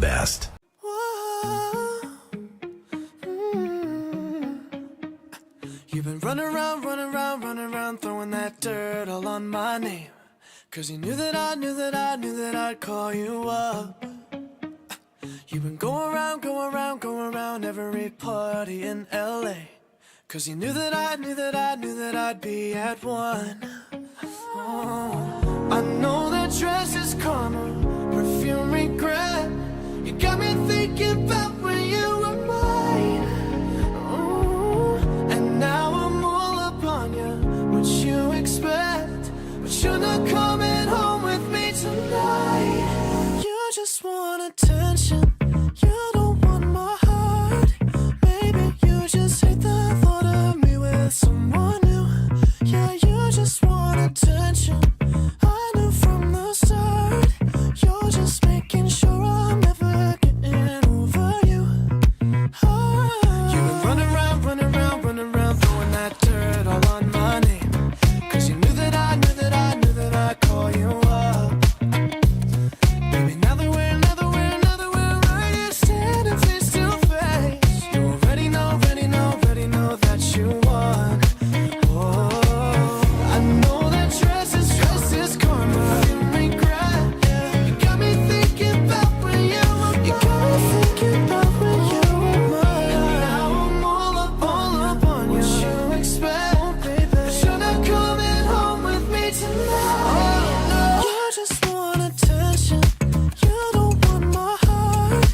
best. You've been running around, throwing that dirt all on my name. 'Cause you knew that I'd call you up. You've been going around every party in LA. 'Cause you knew that I'd be at one. Oh, I know that dress is karma, perfume regret. You got me thinking about when you were mine. Oh, and now I'm all up on you, what you expect. But you're not coming home with me tonight. You just want attention, you don't want my heart. Maybe you just hate the thought of me with someone new. Yeah, you just want attention, I knew from the start. You're just making sure I'm never getting over you. You've been running around, throwing that dirt all on my name. 'Cause you knew that I'd call you up. Baby, now that we're right here standing face to face, you already know that you won. Oh, I know that dress is karma, you regret. Yeah, you got me thinking about when you were mine. And now I'm all up on you, what you expect. Oh, baby, but you're not coming home with me tonight. Oh, no. You just want attention, you don't want my heart.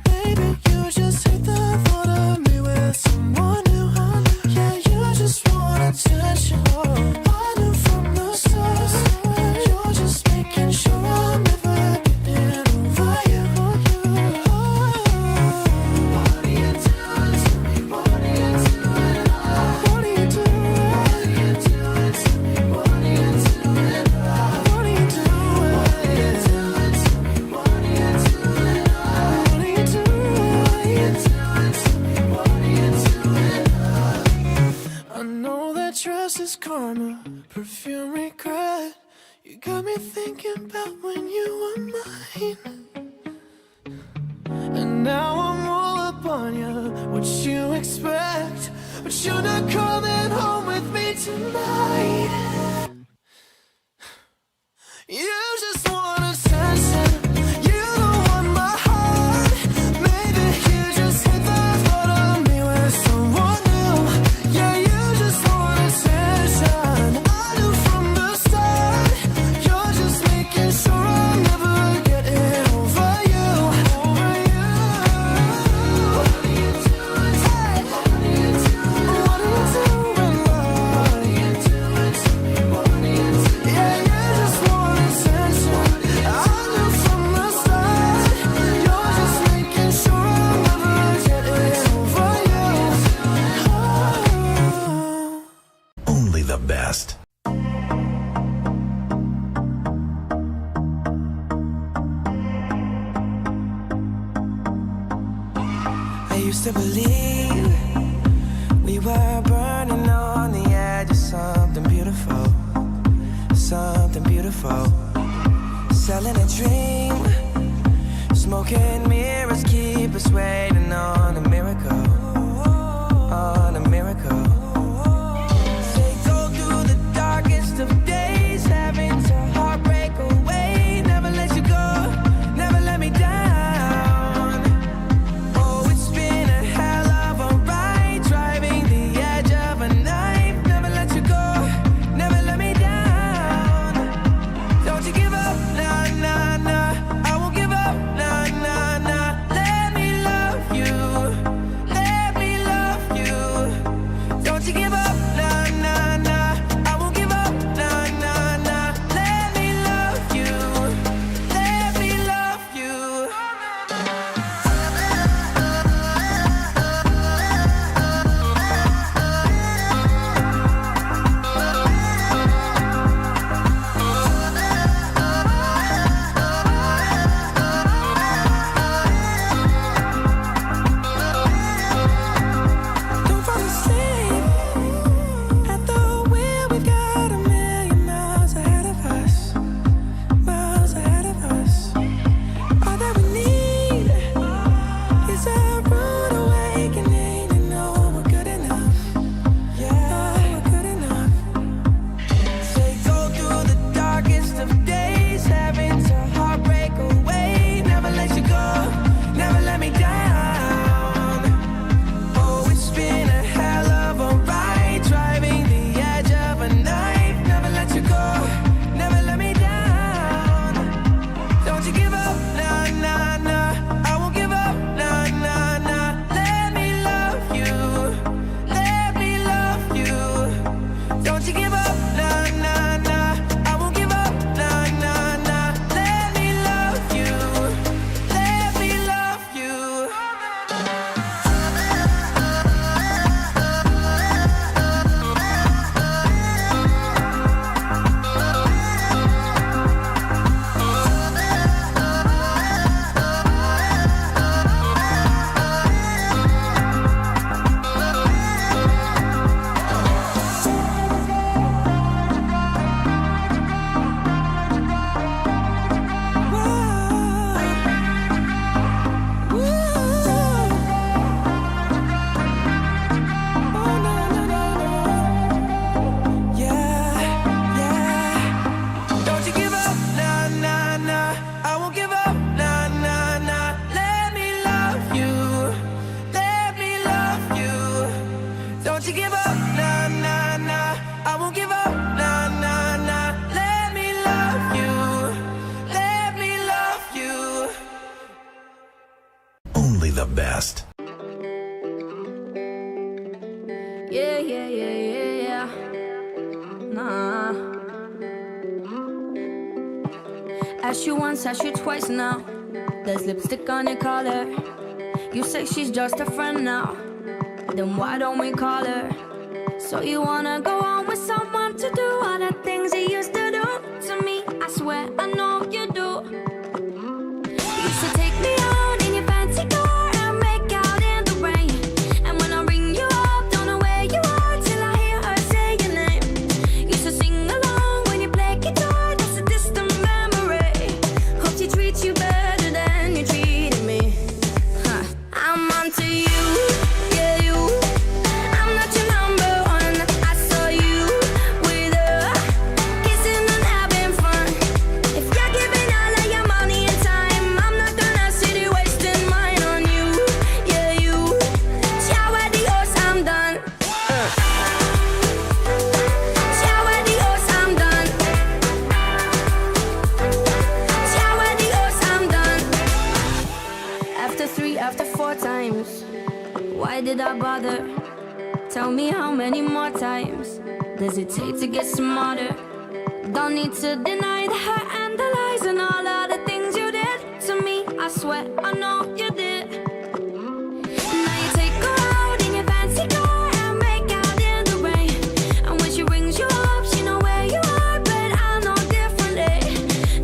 Baby, you just hate the thought of me with someone new. Yeah, you just want attention, I knew from the start. You're just making sure I'm never getting over you. What are you doing to me? What are you doing? What are you doing? What are you doing to me? What are you doing? What are you doing? What are you doing to me? What are you doing? What are you doing to me? What are you doing? I know that dress is karma, perfume regret. You got me thinking about when you were mine. And now I'm all up on you, what you expect. But you're not coming home with me tonight. You just want attention, you don't want my heart. Maybe you just hate the thought of me with someone new. Yeah, you just want attention, I knew from the start. You're just making sure I'm never getting over you. What are you doing? What are you doing? What are you doing? What are you doing to me? What are you doing? Yeah, you just want attention, I knew from the start. You're just making sure I'm never getting over you. Only the best. I used to believe we were burning on the edge of something beautiful, something beautiful. Selling a dream, smoking mirrors keep us waiting on a miracle, on a miracle. Say go through the darkest of days, having to heartbreak away. Never let you go, never let me down. Oh, it's been a hell of a ride, driving the edge of a knife. Never let you go, never let me down. Don't you give up, nah, nah, nah. I won't give up, nah, nah, nah. Let me love you give up, nah, nah, nah. I won't give up, nah, nah, nah. Let me love you, let me love you. Only the best. Yeah, yeah, yeah, yeah, yeah. Nah. Asked you once, asked you twice now. There's lipstick on your collar. You say she's just a friend now. Then why don't we call her? So you wanna go on with someone to do all the things you used to do to me? I swear I know you do. You used to take me out in your fancy car and make out in the rain. And when I ring you up, don't know where you are till I hear her say your name. Used to sing along when you play guitar, that's a distant memory. Hope she treats you better than you treated me. Huh. I'm onto you, yeah you. I'm not your number one. I saw you with her, kissing and having fun. If you're giving all of your money and time, I'm not gonna sit here wasting mine on you, yeah you. Ciao adios, I'm done. Ciao adios, I'm done. Ciao adios, I'm done. After 3, after 4 times, why did I bother? Tell me how many more times does it take to get smarter? Don't need to deny the hurt and the lies and all of the things you did to me. I swear I know you did. Now you take her out in your fancy car and make out in the rain. And when she rings you up, she know where you are, but I know differently.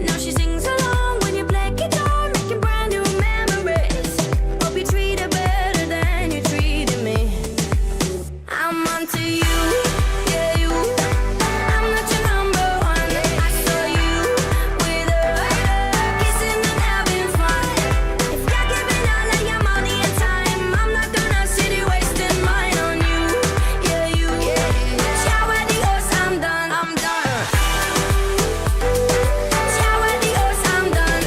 Now she sings along when you play guitar, making brand new memories. Hope you treat her better than you treated me. I'm onto you, yeah you. I'm not your number one. I saw you with her, kissing and having fun. If you're giving all of your money and time, I'm not gonna sit here wasting mine on you, yeah you. Ciao adios, I'm done, I'm done. Ciao adios, I'm done.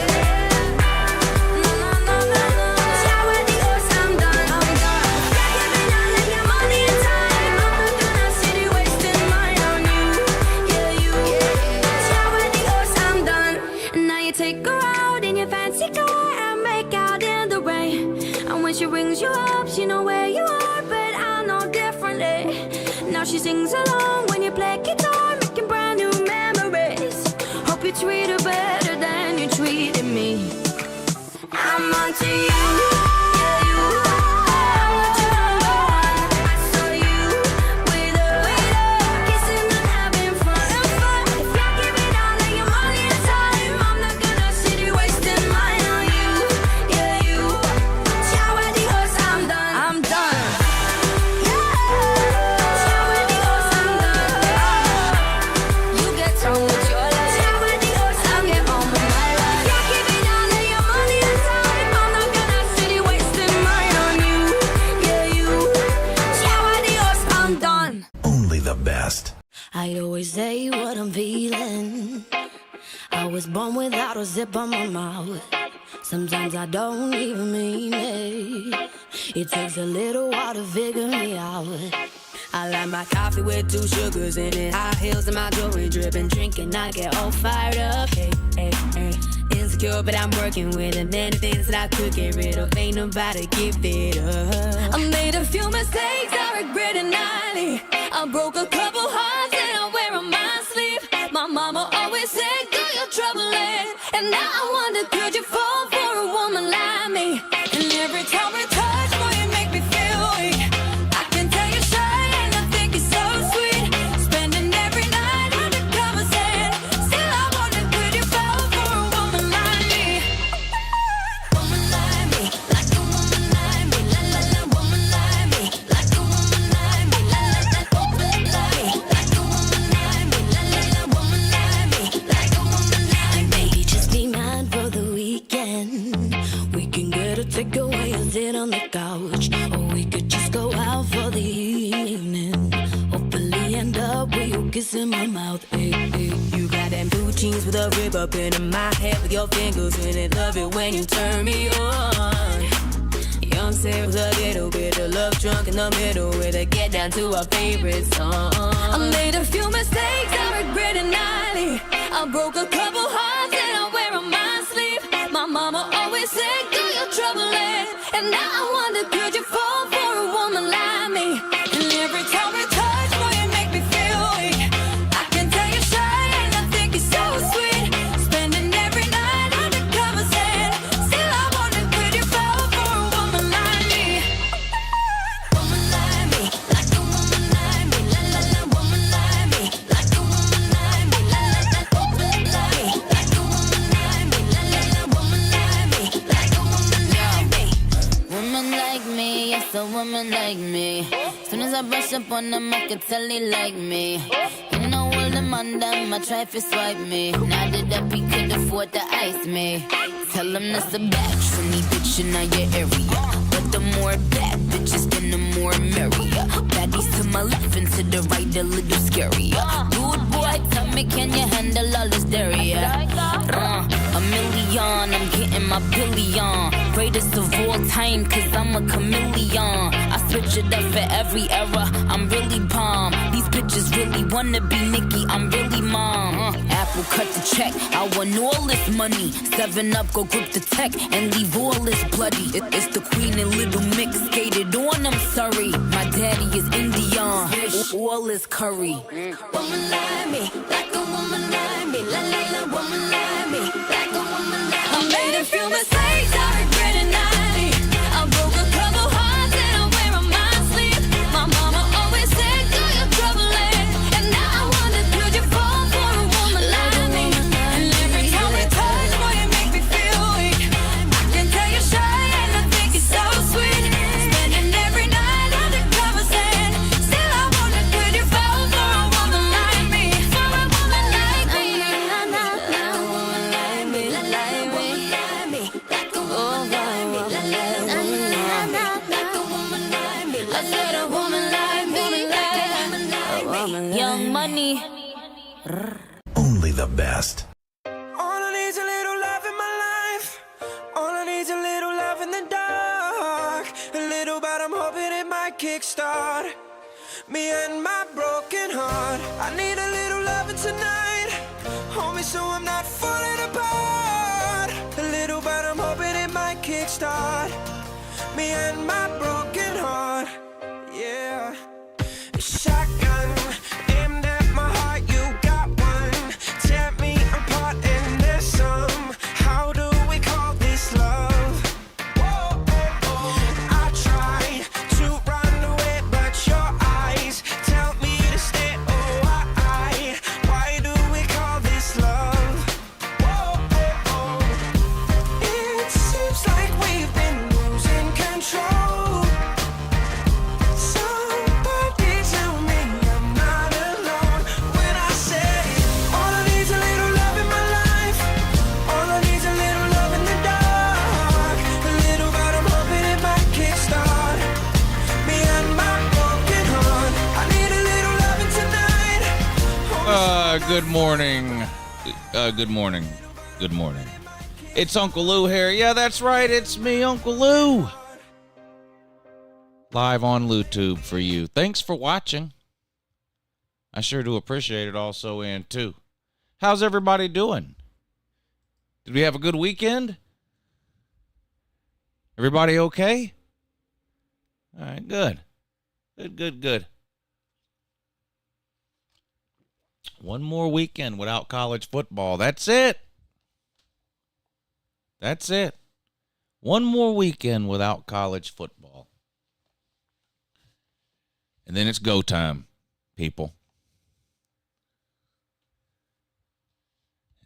No, no, no, no, no. Ciao adios, I'm done, I'm done. If you're giving all of your money and time, I'm not gonna sit here wasting mine on you, yeah you. Ciao adios, I'm done. Now you take her out in your fancy car and make out in the rain. And when she rings you up, she know where you are, but I know differently. Now she sings along when you play guitar, making brand new memories. Hope you treat her better than you treated me. I'm onto you, yeah you. I'm not your number one. I saw you with her, kissing and having fun. If you're giving all of your money and time, I'm not gonna sit here wasting mine on you, yeah you. Ciao adios, I'm done, I'm done. Ciao adios, I'm done. You get on with your life. Ciao adios, I'll get on with my life. If you're giving all of your money and time, I'm not gonna sit here wasting mine on you, yeah you. Ciao adios, I'm done. Only the best. I always say what I'm feeling. I was born without a zip on my mouth. Sometimes I don't even mean it. It takes a little while to figure me out. I like my coffee with 2 sugars in it, high heels and my jewelry dripping, drinking, I get all fired up. Hey, hey, hey. Insecure, but I'm working with it. Many things that I could get rid of, ain't nobody give it up. I made a few mistakes I regret it nightly. I broke a couple hearts and I wear on my sleeve. My mama always said, girl, you're troubling. And now I wonder, could you fall for a woman like me? And every time we touch, boy, you make me feel weak. I can tell you're shy and I think you're so sweet. Spending every night undercover saying, still I wonder, could you fall for a woman like me? Woman like me, like a woman like me, la la la. Woman like me, like a woman like me, la la la. Woman like me, like a woman like me, la la la. Woman like me, like a woman like me. Maybe just be mine for the weekend. We can get a takeaway and sit on the couch, or we could just go out for the evening. Hopefully end up with you kissing my mouth. Hey, hey. You got them blue jeans with a rib up in my head with your fingers in it. Love it when you turn me on. You Beyonce was a little bit of love drunk in the middle with a get down to our favorite song. I made a few mistakes I regret it nightly. I broke a couple hearts and I wear on my sleeve. My mama always said, do your troubling. And now I wonder, could you fall for a woman like me? And every time we touch, boy, you make me feel weak. I can tell you're shy and I think you're so sweet. Spending every night under covers and still I wonder, could you fall for a woman like me? Woman like me, like a woman like me, la la la. Woman like me, like a woman like me, la la la. Woman like me, like a woman like me, la la la. Woman like me, like a woman like me. Woman like me, yes, a woman like me. Soon as I brush up on them, I can tell they like me. You know all them on them, I try to swipe me. Now that he could afford to ice me. Tell them that's a batch for me, bitch, in your area. But the more bad bitches, then the more merrier. Baddies to my left and to the right, a little scarier. Dude, boy, tell me, can you handle all this dairy? A million, I'm getting my billion. Greatest of all time, cause I'm a chameleon. I switch it up for every era, I'm really bomb. These bitches really wanna be Nicki, I'm really mom. Apple cut the check, I want all this money. 7-Up, go grip the tech and leave all this bloody. It's the Queen and Little Mix, skated on, I'm sorry. My daddy is Indian, all this curry. Woman like me, like a woman like me, la la la. Woman like me, like a woman like me. I made a few mistakes, I regret it nightly. I broke a couple hearts and I wear on my sleeve. My mama always said, do your troubling. And now I wonder, could you fall for a woman like me? And every time we touch, boy, you make me feel weak. I can tell you're shy and I think you're so sweet. Spending every night under covers and still I wonder, could you fall for a woman like me? For a woman like me. A woman like me, like me. Like a woman like me, like a woman like me. I said a woman like me, like me. Young Money. Only the best. All I need's a little love in my life. All I need's a little love in the dark. A little, but I'm hoping it might kickstart me and my broken heart. I need a little loving tonight. Hold me so I'm not falling apart. A little, but I'm hoping it might kickstart me and my broken heart. Yeah. A shotgun aimed at my heart. You got one. Tear me apart and there's some. How do we call this love? Whoa, oh, oh. I tried to run away, but your eyes tell me to stay. Oh, why do we call this love? Whoa, oh, oh. It seems like we've been losing control. Somebody tell me I'm not alone when I say all I need's a little love in my life. All I need's a little love in the dark. A little, but I'm hoping it might kickstart me and my broken heart. I need a little loving tonight. Good morning. Good morning. Good morning. It's Uncle Lou here. Yeah, that's right. It's me, Uncle Lou. Live on LouTube for you. Thanks for watching. I sure do appreciate it also, and too. How's everybody doing? Did we have a good weekend? Everybody okay? All right, good. Good. One more weekend without college football. That's it. One more weekend without college football. And then it's go time, people.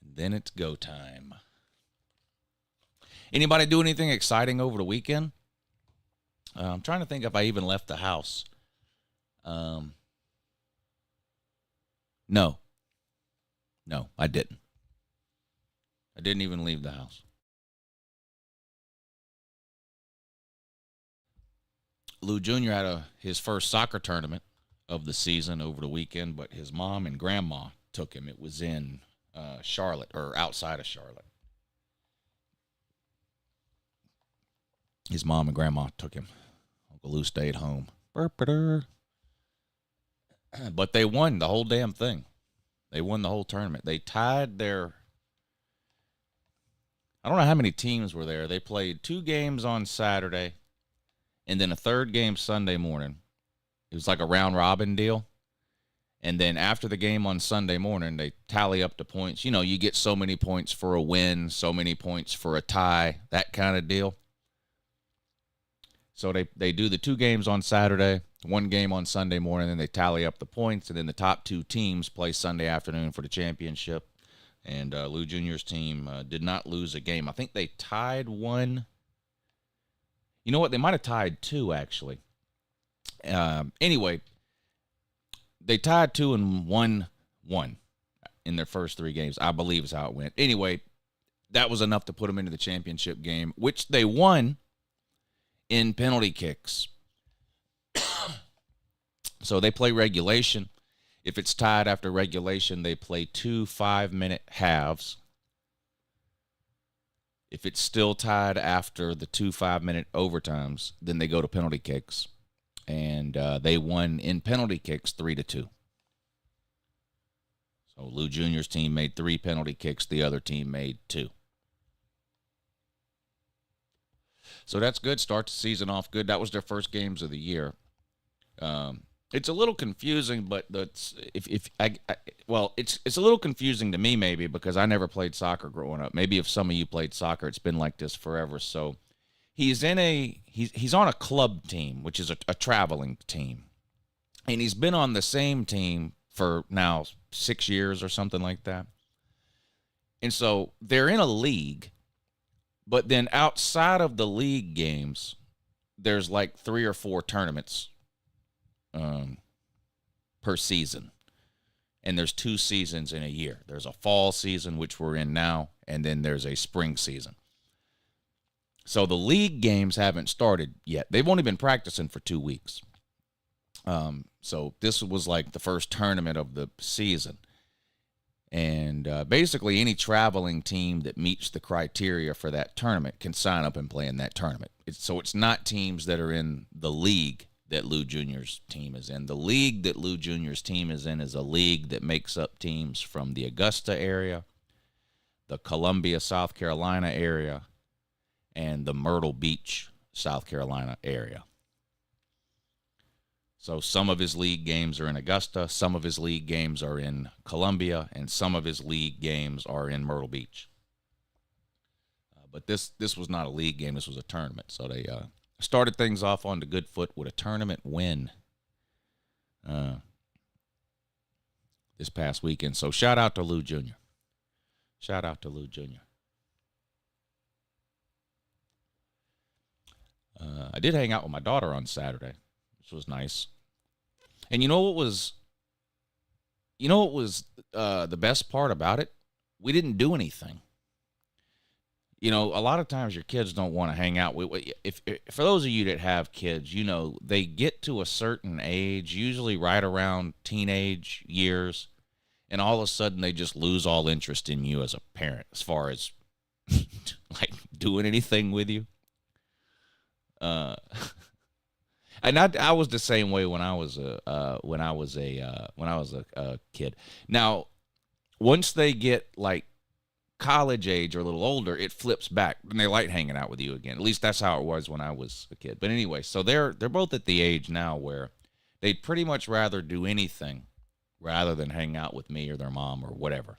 And then it's go time. Anybody do anything exciting over the weekend? I'm trying to think if I even left the house. No, I didn't. I didn't even leave the house. Lou Jr. had his first soccer tournament of the season over the weekend, but his mom and grandma took him. It was in Charlotte, or outside of Charlotte. His mom and grandma took him. Uncle Lou stayed home. Burp-a-dur. But they won the whole damn thing. They won the whole tournament. They tied their... I don't know how many teams were there. They played 2 games on Saturday and then a 3rd game Sunday morning. It was like a round-robin deal. And then after the game on Sunday morning, they tally up the points. You know, you get so many points for a win, so many points for a tie, that kind of deal. So they do the 2 games on Saturday, 1 game on Sunday morning, and they tally up the points. And then the top 2 teams play Sunday afternoon for the championship. And Lou Jr.'s team did not lose a game. I think they tied 1. You know what? They might have tied 2, actually. Anyway, they tied 2 and won 1 in their first 3 games, I believe is how it went. Anyway, that was enough to put them into the championship game, which they won in penalty kicks. So they play regulation. If it's tied after regulation, they play 2 5-minute halves. If it's still tied after the 2 5-minute overtimes, then they go to penalty kicks. And they won in penalty kicks 3-2. So Lou Jr.'s team made 3 penalty kicks. The other team made 2. So that's good. Start the season off good. That was their first games of the year. It's a little confusing, but it's a little confusing to me maybe because I never played soccer growing up. Maybe if some of you played soccer, it's been like this forever. So he's on a club team, which is a traveling team, and he's been on the same team for now 6 years or something like that. And so they're in a league, but then outside of the league games, there's like 3 or 4 tournaments per season. And there's 2 seasons in a year. There's a fall season, which we're in now, and then there's a spring season. So the league games haven't started yet. They've only been practicing for 2 weeks. So this was like the first tournament of the season. And basically any traveling team that meets the criteria for that tournament can sign up and play in that tournament. So it's not teams that are in the league that Lou Jr.'s team is in. The league that Lou Jr.'s team is in is a league that makes up teams from the Augusta area, the Columbia, South Carolina area, and the Myrtle Beach, South Carolina area. So some of his league games are in Augusta, some of his league games are in Columbia, and some of his league games are in Myrtle Beach. But this was not a league game, this was a tournament. So they started things off on the good foot with a tournament win this past weekend. So shout out to Lou Jr. Shout out to Lou Jr. I did hang out with my daughter on Saturday, which was nice. And you know what was the best part about it? We didn't do anything. You know, a lot of times your kids don't want to hang out with. If for those of you that have kids, you know, they get to a certain age, usually right around teenage years, and all of a sudden they just lose all interest in you as a parent, as far as like doing anything with you. And I was the same way when I was a kid. Now, once they get like college age or a little older, it flips back and they like hanging out with you again. At least that's how it was when I was a kid. But anyway, so they're both at the age now where they'd pretty much rather do anything rather than hang out with me or their mom or whatever.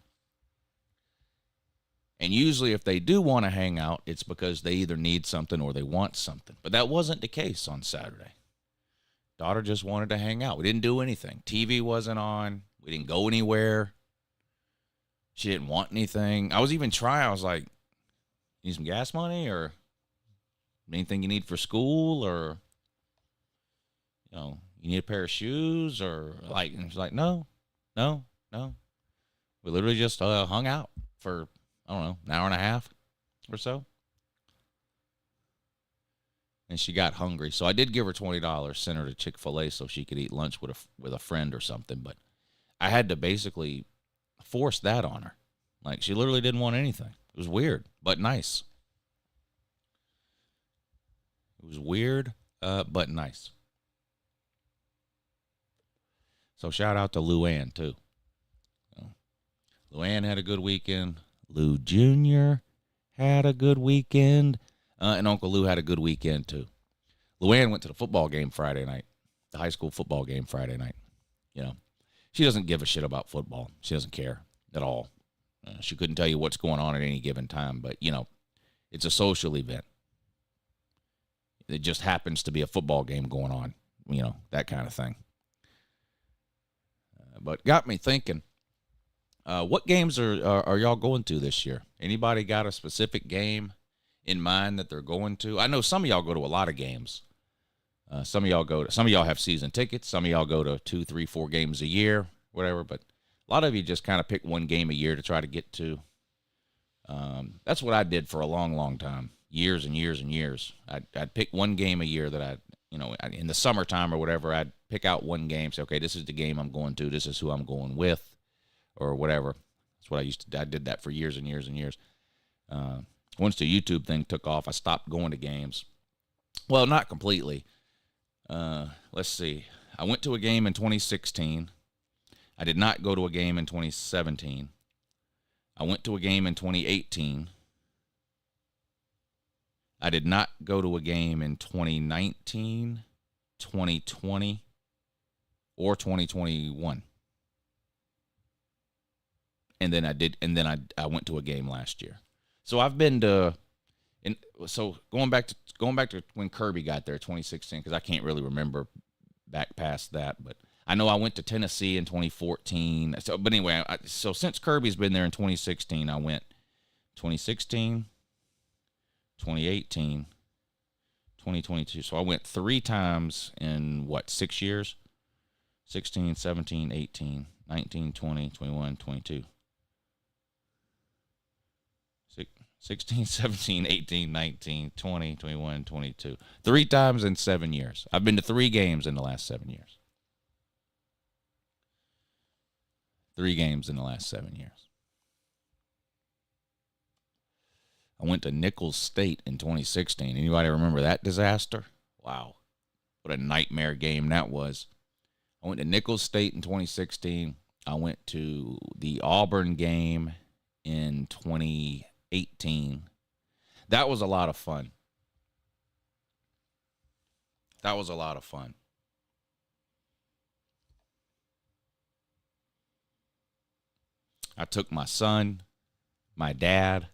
And usually if they do want to hang out, it's because they either need something or they want something. But that wasn't the case on Saturday. Daughter just wanted to hang out. We didn't do anything. TV wasn't on. We didn't go anywhere. She didn't want anything. I was even trying. I was like, need some gas money or anything you need for school, or, you know, you need a pair of shoes, or like, and she's like, no. We literally just hung out for, I don't know, an hour and a half or so. And she got hungry. So I did give her $20, sent her to Chick-fil-A so she could eat lunch with a friend or something. But I had to basically force that on her. Like, she literally didn't want anything. It was weird, but nice. It was weird, but nice. So shout out to Luann, too. Luann had a good weekend. Lou Jr. had a good weekend. And Uncle Lou had a good weekend, too. Luann went to the football game Friday night, the high school football game Friday night. You know, she doesn't give a shit about football. She doesn't care at all. She couldn't tell you what's going on at any given time, but, you know, it's a social event. It just happens to be a football game going on, you know, that kind of thing. But got me thinking, what games are y'all going to this year? Anybody got a specific game in mind that they're going to? I know some of y'all go to a lot of games. Some of y'all have season tickets. Some of y'all go to 2, 3, 4 games a year, whatever. But a lot of you just kind of pick one game a year to try to get to. That's what I did for a long, long time, years and years and years. I'd pick one game a year that in the summertime or whatever, I'd pick out one game, say, okay, this is the game I'm going to. This is who I'm going with, or whatever. That's what I used to do. I did that for years and years and years. Once the YouTube thing took off, I stopped going to games. Well, not completely. Let's see. I went to a game in 2016. I did not go to a game in 2017. I went to a game in 2018. I did not go to a game in 2019, 2020, or 2021. And then I went to a game last year. So I've been to, so going back to when Kirby got there, 2016, because I can't really remember back past that, but I know I went to Tennessee in 2014. So, but anyway, so since Kirby's been there in 2016, I went 2016, 2018, 2022. So I went 3 times in 6 years? 16, 17, 18, 19, 20, 21, 22. 16, 17, 18, 19, 20, 21, 22. 3 times in 7 years. I've been to 3 games in the last 7 years. 3 games in the last 7 years. I went to Nicholls State in 2016. Anybody remember that disaster? Wow. What a nightmare game that was. I went to Nicholls State in 2016. I went to the Auburn game in 2018. That was a lot of fun. That was a lot of fun. I took my son, my dad,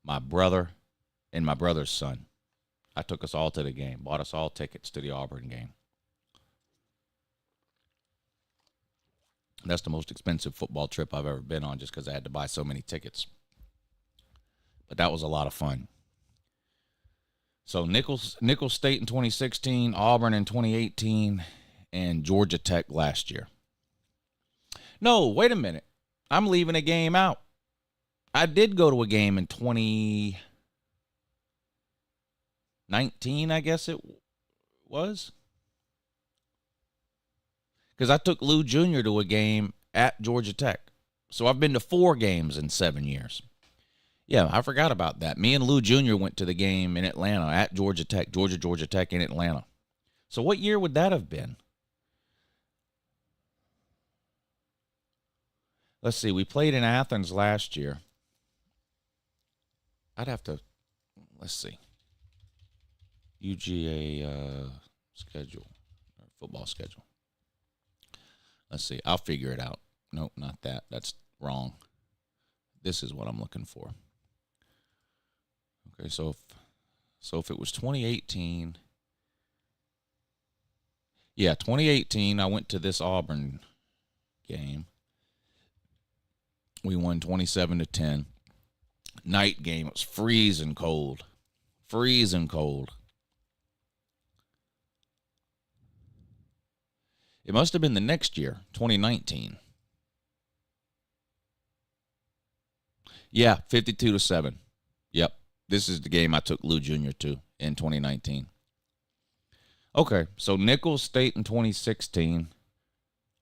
my brother, and my brother's son. I took us all to the game, bought us all tickets to the Auburn game. That's the most expensive football trip I've ever been on just because I had to buy so many tickets. But that was a lot of fun. So Nicholls State in 2016, Auburn in 2018, and Georgia Tech last year. No, wait a minute. I'm leaving a game out. I did go to a game in 2019, I guess it was. Because I took Lou Jr. to a game at Georgia Tech. So I've been to 4 games in 7 years. Yeah, I forgot about that. Me and Lou Jr. went to the game in Atlanta at Georgia Tech, Georgia Tech in Atlanta. So what year would that have been? Let's see. We played in Athens last year. I'd have to, let's see. UGA schedule, or football schedule. Let's see. I'll figure it out. Nope, not that. That's wrong. This is what I'm looking for. Okay, so if it was 2018, yeah, 2018, I went to this Auburn game. We won 27-10. Night game. It was freezing cold. Freezing cold. It must have been the next year, 2019. Yeah, 52-7. Yep. This is the game I took Lou Jr. to in 2019. Okay, so Nicholls State in 2016,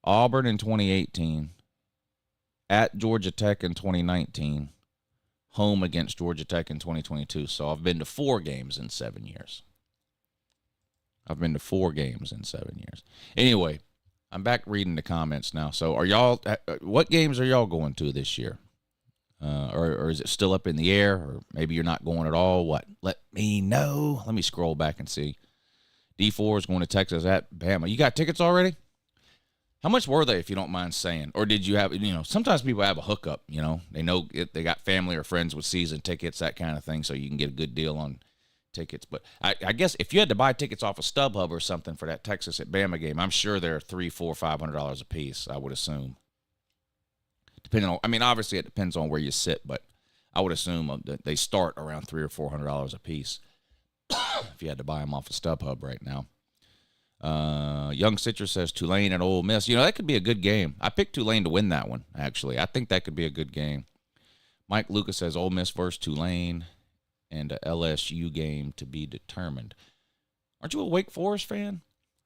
Auburn in 2018, at Georgia Tech in 2019, home against Georgia Tech in 2022. So I've been to 4 games in 7 years. I've been to 4 games in 7 years. Anyway, I'm back reading the comments now. So what games are y'all going to this year? Or is it still up in the air? Or maybe you're not going at all? What? Let me know. Let me scroll back and see. D4 is going to Texas at Bama. You got tickets already? How much were they, if you don't mind saying? Or did you have, sometimes people have a hookup, They know they got family or friends with season tickets, that kind of thing, so you can get a good deal on tickets. But I guess if you had to buy tickets off of StubHub or something for that Texas at Bama game, I'm sure they're $300, $400, $500 a piece, I would assume. Depending on, obviously it depends on where you sit, but I would assume that they start around $300 or $400 a piece if you had to buy them off of StubHub right now. Young Citrus says Tulane and Ole Miss. That could be a good game. I picked Tulane to win that one, actually. I think that could be a good game. Mike Lucas says Ole Miss versus Tulane and a LSU game to be determined. Aren't you a Wake Forest fan?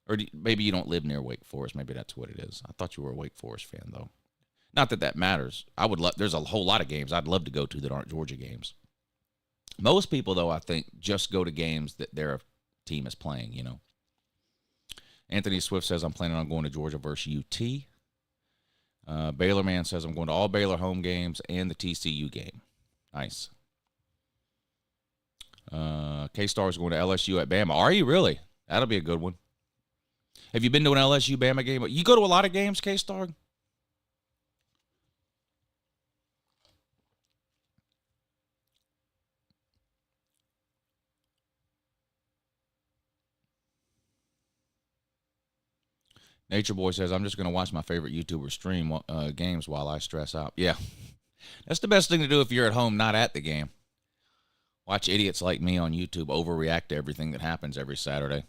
Or maybe you don't live near Wake Forest. Maybe that's what it is. I thought you were a Wake Forest fan, though. Not that matters. There's a whole lot of games I'd love to go to that aren't Georgia games. Most people, though, I think, just go to games that their team is playing, Anthony Swift says, I'm planning on going to Georgia versus UT. Baylor Man says, I'm going to all Baylor home games and the TCU game. Nice. K-Star is going to LSU at Bama. Are you really? That'll be a good one. Have you been to an LSU Bama game? You go to a lot of games, K-Star? Nature Boy says, I'm just going to watch my favorite YouTuber stream games while I stress out. Yeah, that's the best thing to do if you're at home, not at the game. Watch idiots like me on YouTube overreact to everything that happens every Saturday.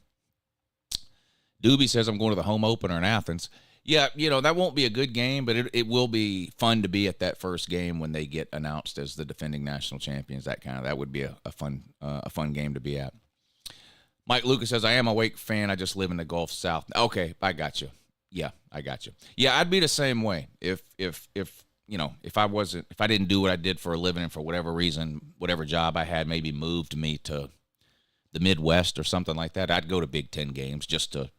Doobie says, I'm going to the home opener in Athens. Yeah, that won't be a good game, but it will be fun to be at that first game when they get announced as the defending national champions. That would be a fun game to be at. Mike Lucas says, I am a Wake fan. I just live in the Gulf South. Okay, I got you. Yeah, I got you. Yeah, I'd be the same way. If I didn't do what I did for a living and for whatever reason, whatever job I had maybe moved me to the Midwest or something like that, I'd go to Big Ten games just to,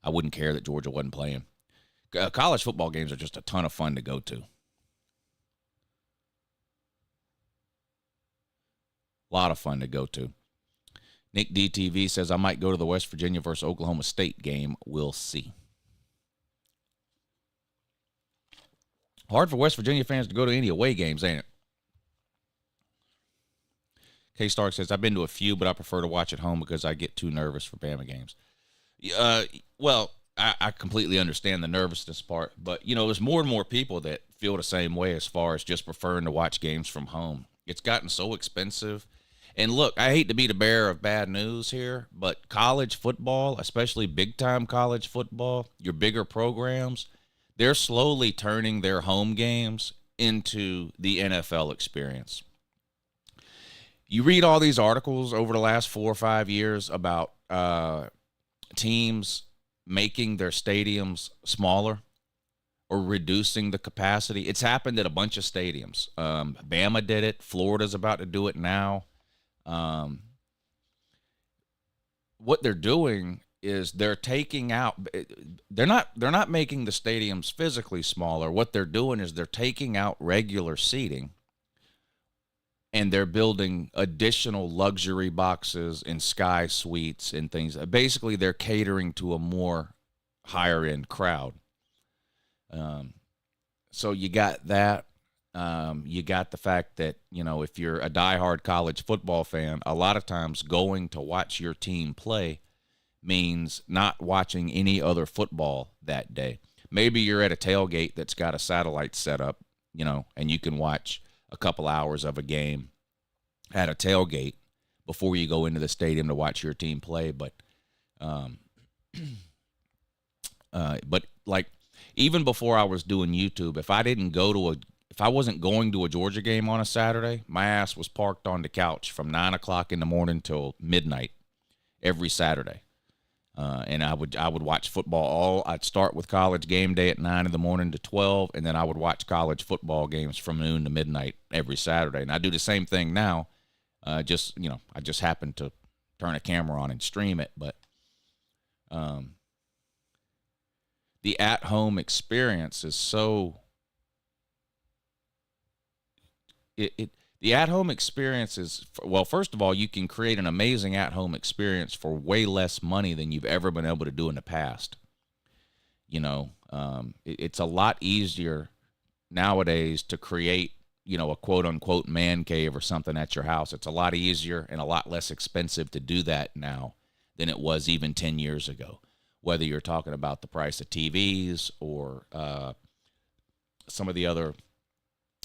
I wouldn't care that Georgia wasn't playing. College football games are just a ton of fun to go to. A lot of fun to go to. Nick DTV says, I might go to the West Virginia versus Oklahoma State game. We'll see. Hard for West Virginia fans to go to any away games, ain't it? K-Stark says, I've been to a few, but I prefer to watch at home because I get too nervous for Bama games. Well, I completely understand the nervousness part, but, there's more and more people that feel the same way as far as just preferring to watch games from home. It's gotten so expensive. And look, I hate to be the bearer of bad news here, but college football, especially big-time college football, your bigger programs, they're slowly turning their home games into the NFL experience. You read all these articles over the last 4 or 5 years about teams making their stadiums smaller or reducing the capacity. It's happened at a bunch of stadiums. Bama did it. Florida's about to do it now. What they're doing is they're taking out, they're not making the stadiums physically smaller. What they're doing is they're taking out regular seating and they're building additional luxury boxes and sky suites and things. Basically, they're catering to a more higher end crowd. So you got that. You got the fact that, if you're a diehard college football fan, a lot of times going to watch your team play means not watching any other football that day. Maybe you're at a tailgate that's got a satellite set up, and you can watch a couple hours of a game at a tailgate before you go into the stadium to watch your team play. But like even before I was doing YouTube, if I wasn't going to a Georgia game on a Saturday, my ass was parked on the couch from 9 o'clock in the morning till midnight every Saturday. And I would watch football I'd start with College game day at 9 in the morning to 12, and then I would watch college football games from noon to midnight every Saturday. And I do the same thing now. I just happen to turn a camera on and stream it. But the at-home experience is so the at-home experience is, well, first of all, you can create an amazing at-home experience for way less money than you've ever been able to do in the past. You know, it's a lot easier nowadays to create, you know, a quote-unquote man cave or something at your house. It's a lot easier and a lot less expensive to do that now than it was even 10 years ago, whether you're talking about the price of TVs or some of the other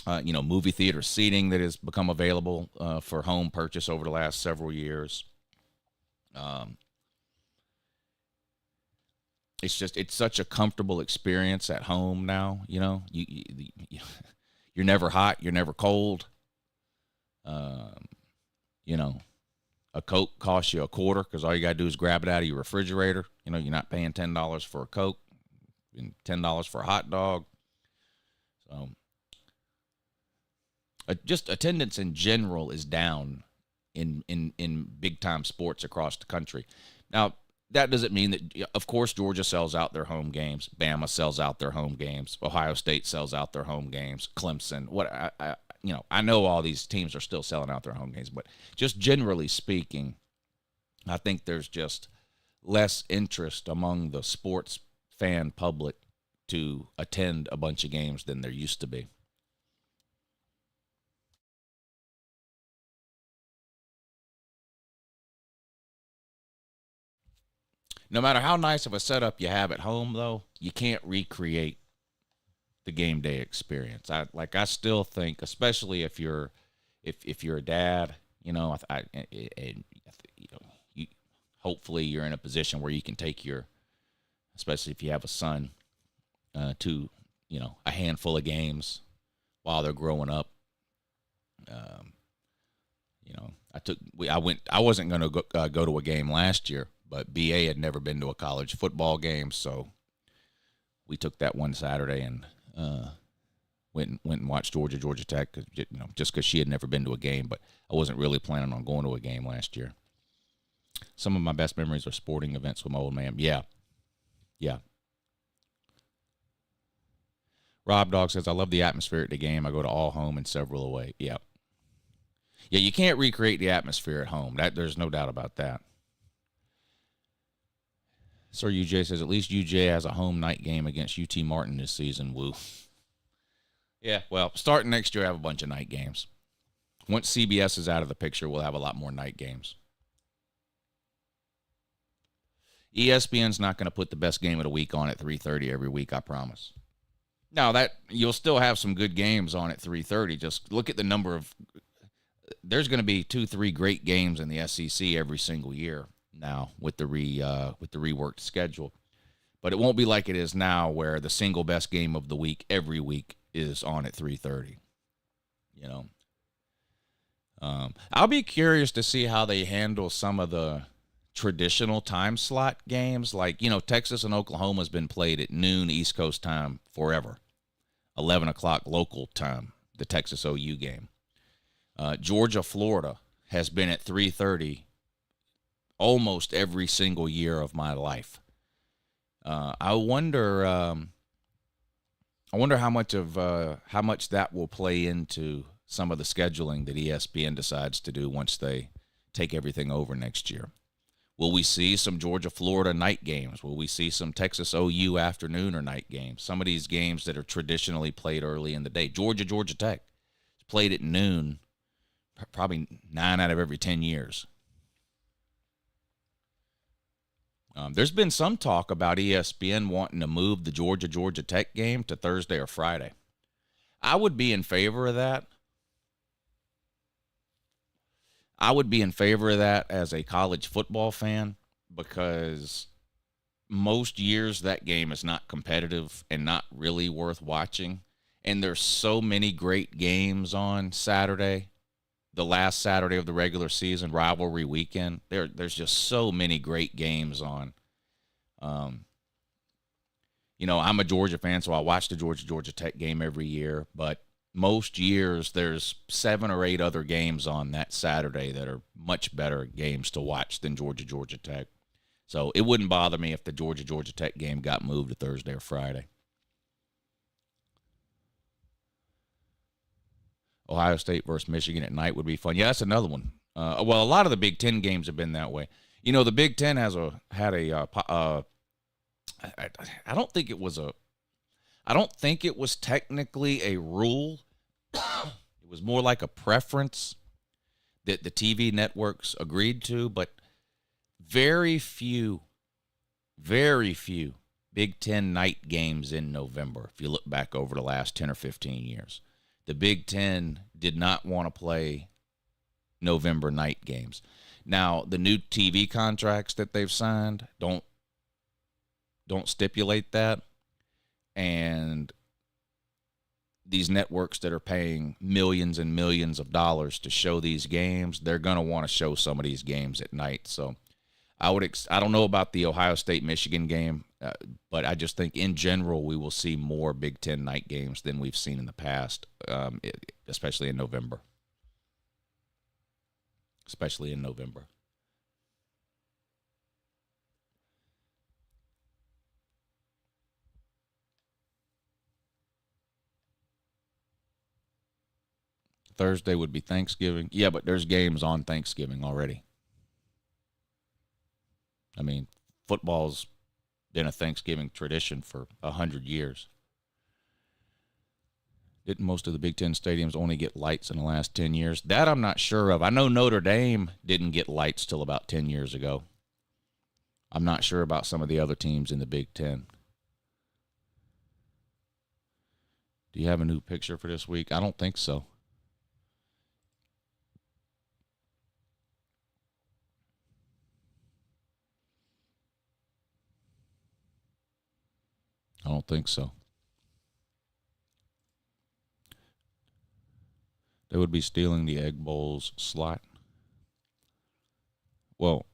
movie theater seating that has become available for home purchase over the last several years. It's such a comfortable experience at home now. You know, you're never hot, you're never cold. You know, a Coke costs you a quarter because all you got to do is grab it out of your refrigerator. You know, you're not paying $10 for a Coke and $10 for a hot dog. So, just attendance in general is down in big time sports across the country. Now, that doesn't mean that, of course, Georgia sells out their home games. Bama sells out their home games. Ohio State sells out their home games. Clemson, I know all these teams are still selling out their home games, but just generally speaking, I think there's just less interest among the sports fan public to attend a bunch of games than there used to be. No matter how nice of a setup you have at home, though, you can't recreate the game day experience. I still think, especially if you're a dad, hopefully you're in a position where you can take especially if you have a son, to a handful of games while they're growing up. I wasn't going to go to a game last year, but BA had never been to a college football game, so we took that one Saturday and went and watched Georgia Tech, just because she had never been to a game. But I wasn't really planning on going to a game last year. Some of my best memories are sporting events with my old man. Yeah. Rob Dog says, I love the atmosphere at the game. I go to all home and several away. Yeah, you can't recreate the atmosphere at home. There's no doubt about that. Sir UJ says, at least UJ has a home night game against UT Martin this season. Woo. Yeah, well, starting next year, I have a bunch of night games. Once CBS is out of the picture, we'll have a lot more night games. ESPN's not going to put the best game of the week on at 3:30 every week, I promise. Now, that you'll still have some good games on at 3:30. Just look at the number of – there's going to be 2-3 great games in the SEC every single year now with the reworked schedule. But it won't be like it is now, where the single best game of the week every week is on at 3:30. I'll be curious to see how they handle some of the traditional time slot games. Like, Texas and Oklahoma has been played at noon East Coast time forever. 11 o'clock local time, the Texas OU game. Georgia, Florida has been at 3:30 almost every single year of my life. I wonder how much that will play into some of the scheduling that ESPN decides to do once they take everything over next year. Will we see some Georgia, Florida night games? Will we see some Texas OU afternoon or night games? Some of these games that are traditionally played early in the day. Georgia Tech is played at noon probably 9 out of every 10 years. There's been some talk about ESPN wanting to move the Georgia Tech game to Thursday or Friday. I would be in favor of that. I would be in favor of that as a college football fan, because most years that game is not competitive and not really worth watching. And there's so many great games on Saturday, the last Saturday of the regular season, rivalry weekend. There's just so many great games on. I'm a Georgia fan, so I watch the Georgia Tech game every year. But most years there's 7 or 8 other games on that Saturday that are much better games to watch than Georgia Tech. So it wouldn't bother me if the Georgia Tech game got moved to Thursday or Friday. Ohio State versus Michigan at night would be fun. Yeah, that's another one. Well, a lot of the Big Ten games have been that way. You know, the Big Ten I don't think it was technically a rule. It was more like a preference that the TV networks agreed to, but very few Big Ten night games in November, if you look back over the last 10 or 15 years. The Big Ten did not want to play November night games. Now, the new TV contracts that they've signed don't stipulate that. And these networks that are paying millions and millions of dollars to show these games, they're going to want to show some of these games at night. So I don't know about the Ohio State-Michigan game, but I just think in general we will see more Big Ten night games than we've seen in the past, especially in November. Thursday would be Thanksgiving. Yeah, but there's games on Thanksgiving already. I mean, football's been a Thanksgiving tradition for 100 years. Didn't most of the Big Ten stadiums only get lights in the last 10 years? That I'm not sure of. I know Notre Dame didn't get lights till about 10 years ago. I'm not sure about some of the other teams in the Big Ten. Do you have a new picture for this week? I don't think so. I don't think so. They would be stealing the Egg Bowl's slot. Well,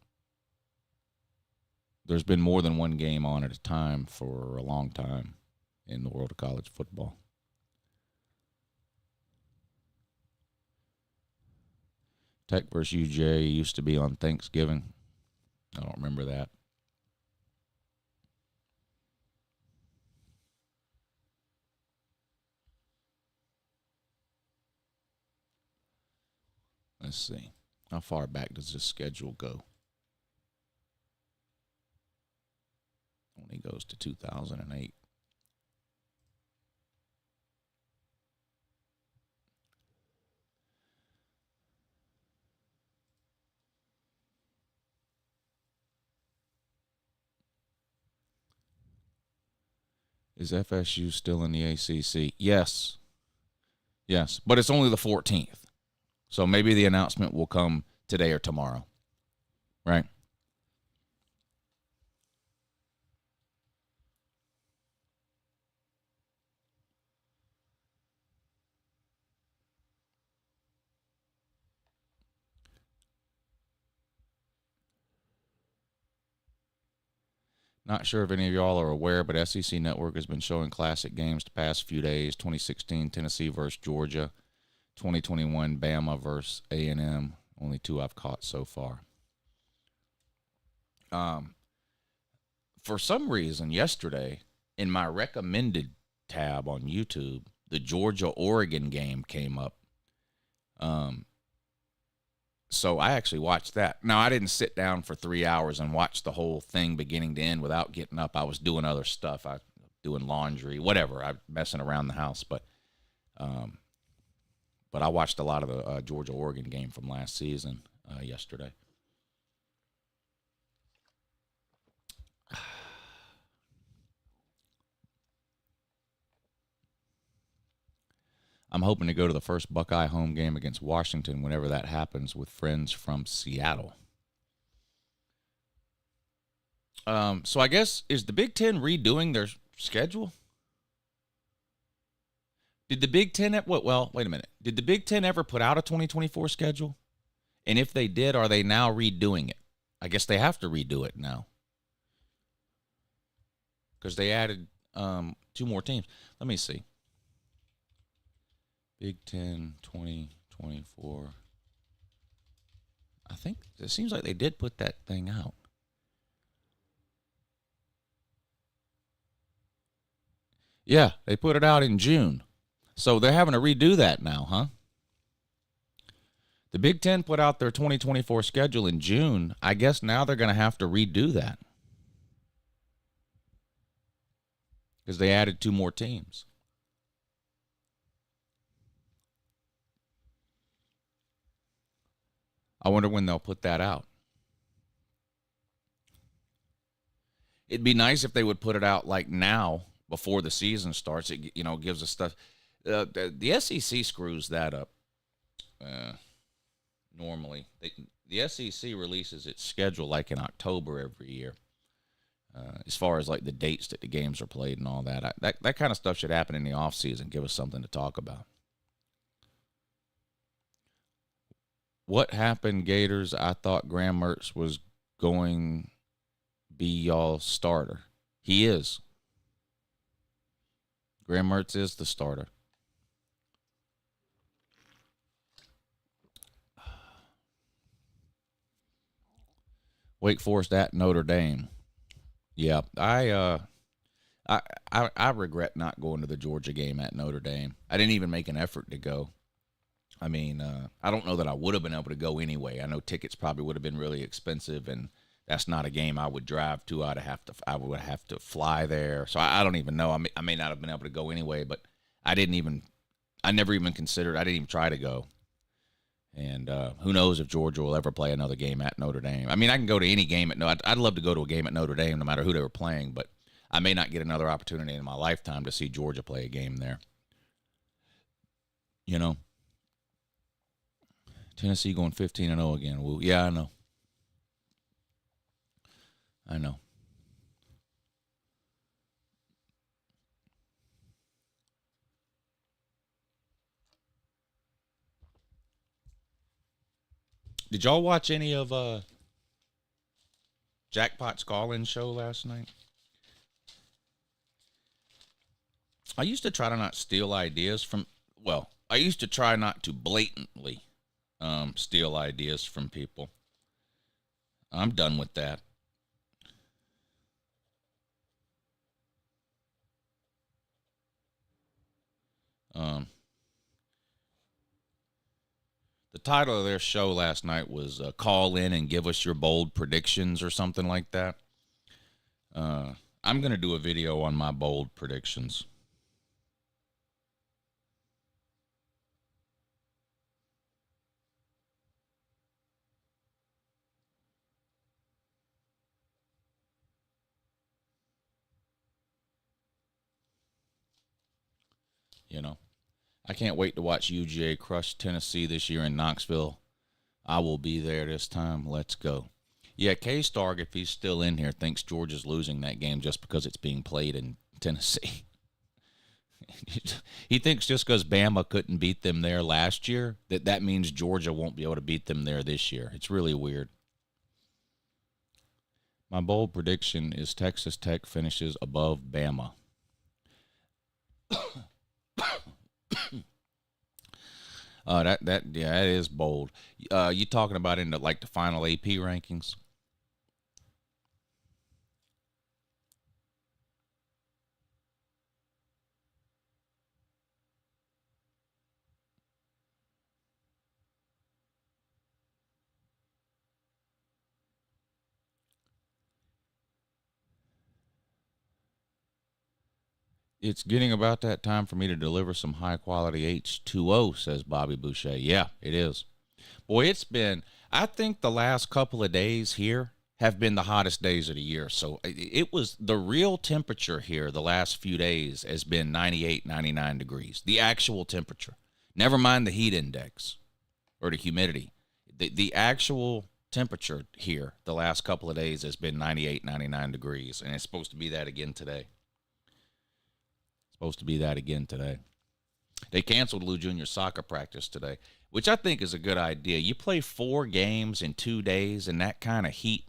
there's been more than one game on at a time for a long time in the world of college football. Tech versus UJ used to be on Thanksgiving. I don't remember that. Let's see. How far back does this schedule go? Only goes to 2008. Is FSU still in the ACC? Yes. Yes, but it's only the 14th. So maybe the announcement will come today or tomorrow, right? Not sure if any of y'all are aware, but SEC Network has been showing classic games the past few days. 2016 Tennessee versus Georgia. 2021 Bama versus A&M. Only 2 I've caught so far. For some reason, yesterday, in my recommended tab on YouTube, the Georgia-Oregon game came up. So I actually watched that. Now, I didn't sit down for 3 hours and watch the whole thing beginning to end without getting up. I was doing other stuff. I doing laundry, whatever. I'm messing around the house, but I watched a lot of the Georgia-Oregon game from last season yesterday. I'm hoping to go to the first Buckeye home game against Washington whenever that happens with friends from Seattle. So I guess, is the Big Ten redoing their schedule? Did the Big Ten, well, wait a minute. Did the Big Ten ever put out a 2024 schedule? And if they did, are they now redoing it? I guess they have to redo it now. Because they added 2 more teams. Let me see. Big Ten 2024. I think it seems like they did put that thing out. Yeah, they put it out in June. So they're having to redo that now, huh? The Big Ten put out their 2024 schedule in June. I guess now they're going to have to redo that because they added 2 more teams. I wonder when they'll put that out. It'd be nice if they would put it out like now before the season starts. It gives us stuff. The SEC screws that up. Normally, the SEC releases its schedule like in October every year. As far as like the dates that the games are played and all that, that kind of stuff should happen in the off season. Give us something to talk about. What happened, Gators? I thought Graham Mertz was going be y'all's starter. He is. Graham Mertz is the starter. Wake Forest at Notre Dame. Yeah, I regret not going to the Georgia game at Notre Dame. I didn't even make an effort to go. I mean, I don't know that I would have been able to go anyway. I know tickets probably would have been really expensive, and that's not a game I would drive to. I would have to fly there. So I don't even know. I may not have been able to go anyway, but I never even considered. I didn't even try to go. And who knows if Georgia will ever play another game at Notre Dame. I mean, I can go to any game I'd love to go to a game at Notre Dame no matter who they were playing, but I may not get another opportunity in my lifetime to see Georgia play a game there. You know? Tennessee going 15-0 again. Well, yeah, I know. I know. Did y'all watch any of Jackpot's call-in show last night? I used to try to not steal ideas from, I used to try not to blatantly steal ideas from people. I'm done with that. The title of their show last night was Call In and Give Us Your Bold Predictions or something like that. I'm going to do a video on my bold predictions. You know, I can't wait to watch UGA crush Tennessee this year in Knoxville. I will be there this time. Let's go. Yeah, K-Starg, if he's still in here, thinks Georgia's losing that game just because it's being played in Tennessee. He thinks just because Bama couldn't beat them there last year, that means Georgia won't be able to beat them there this year. It's really weird. My bold prediction is Texas Tech finishes above Bama. That is bold. You talking about in the final AP rankings? It's getting about that time for me to deliver some high-quality H2O, says Bobby Boucher. Yeah, it is. Boy, I think the last couple of days here have been the hottest days of the year. So it was the real temperature here the last few days has been 98, 99 degrees. The actual temperature. Never mind the heat index or the humidity. The actual temperature here the last couple of days has been 98, 99 degrees, and it's supposed to be that again today. They canceled Lou Jr. soccer practice today, which I think is a good idea. You play 4 games in 2 days in that kind of heat.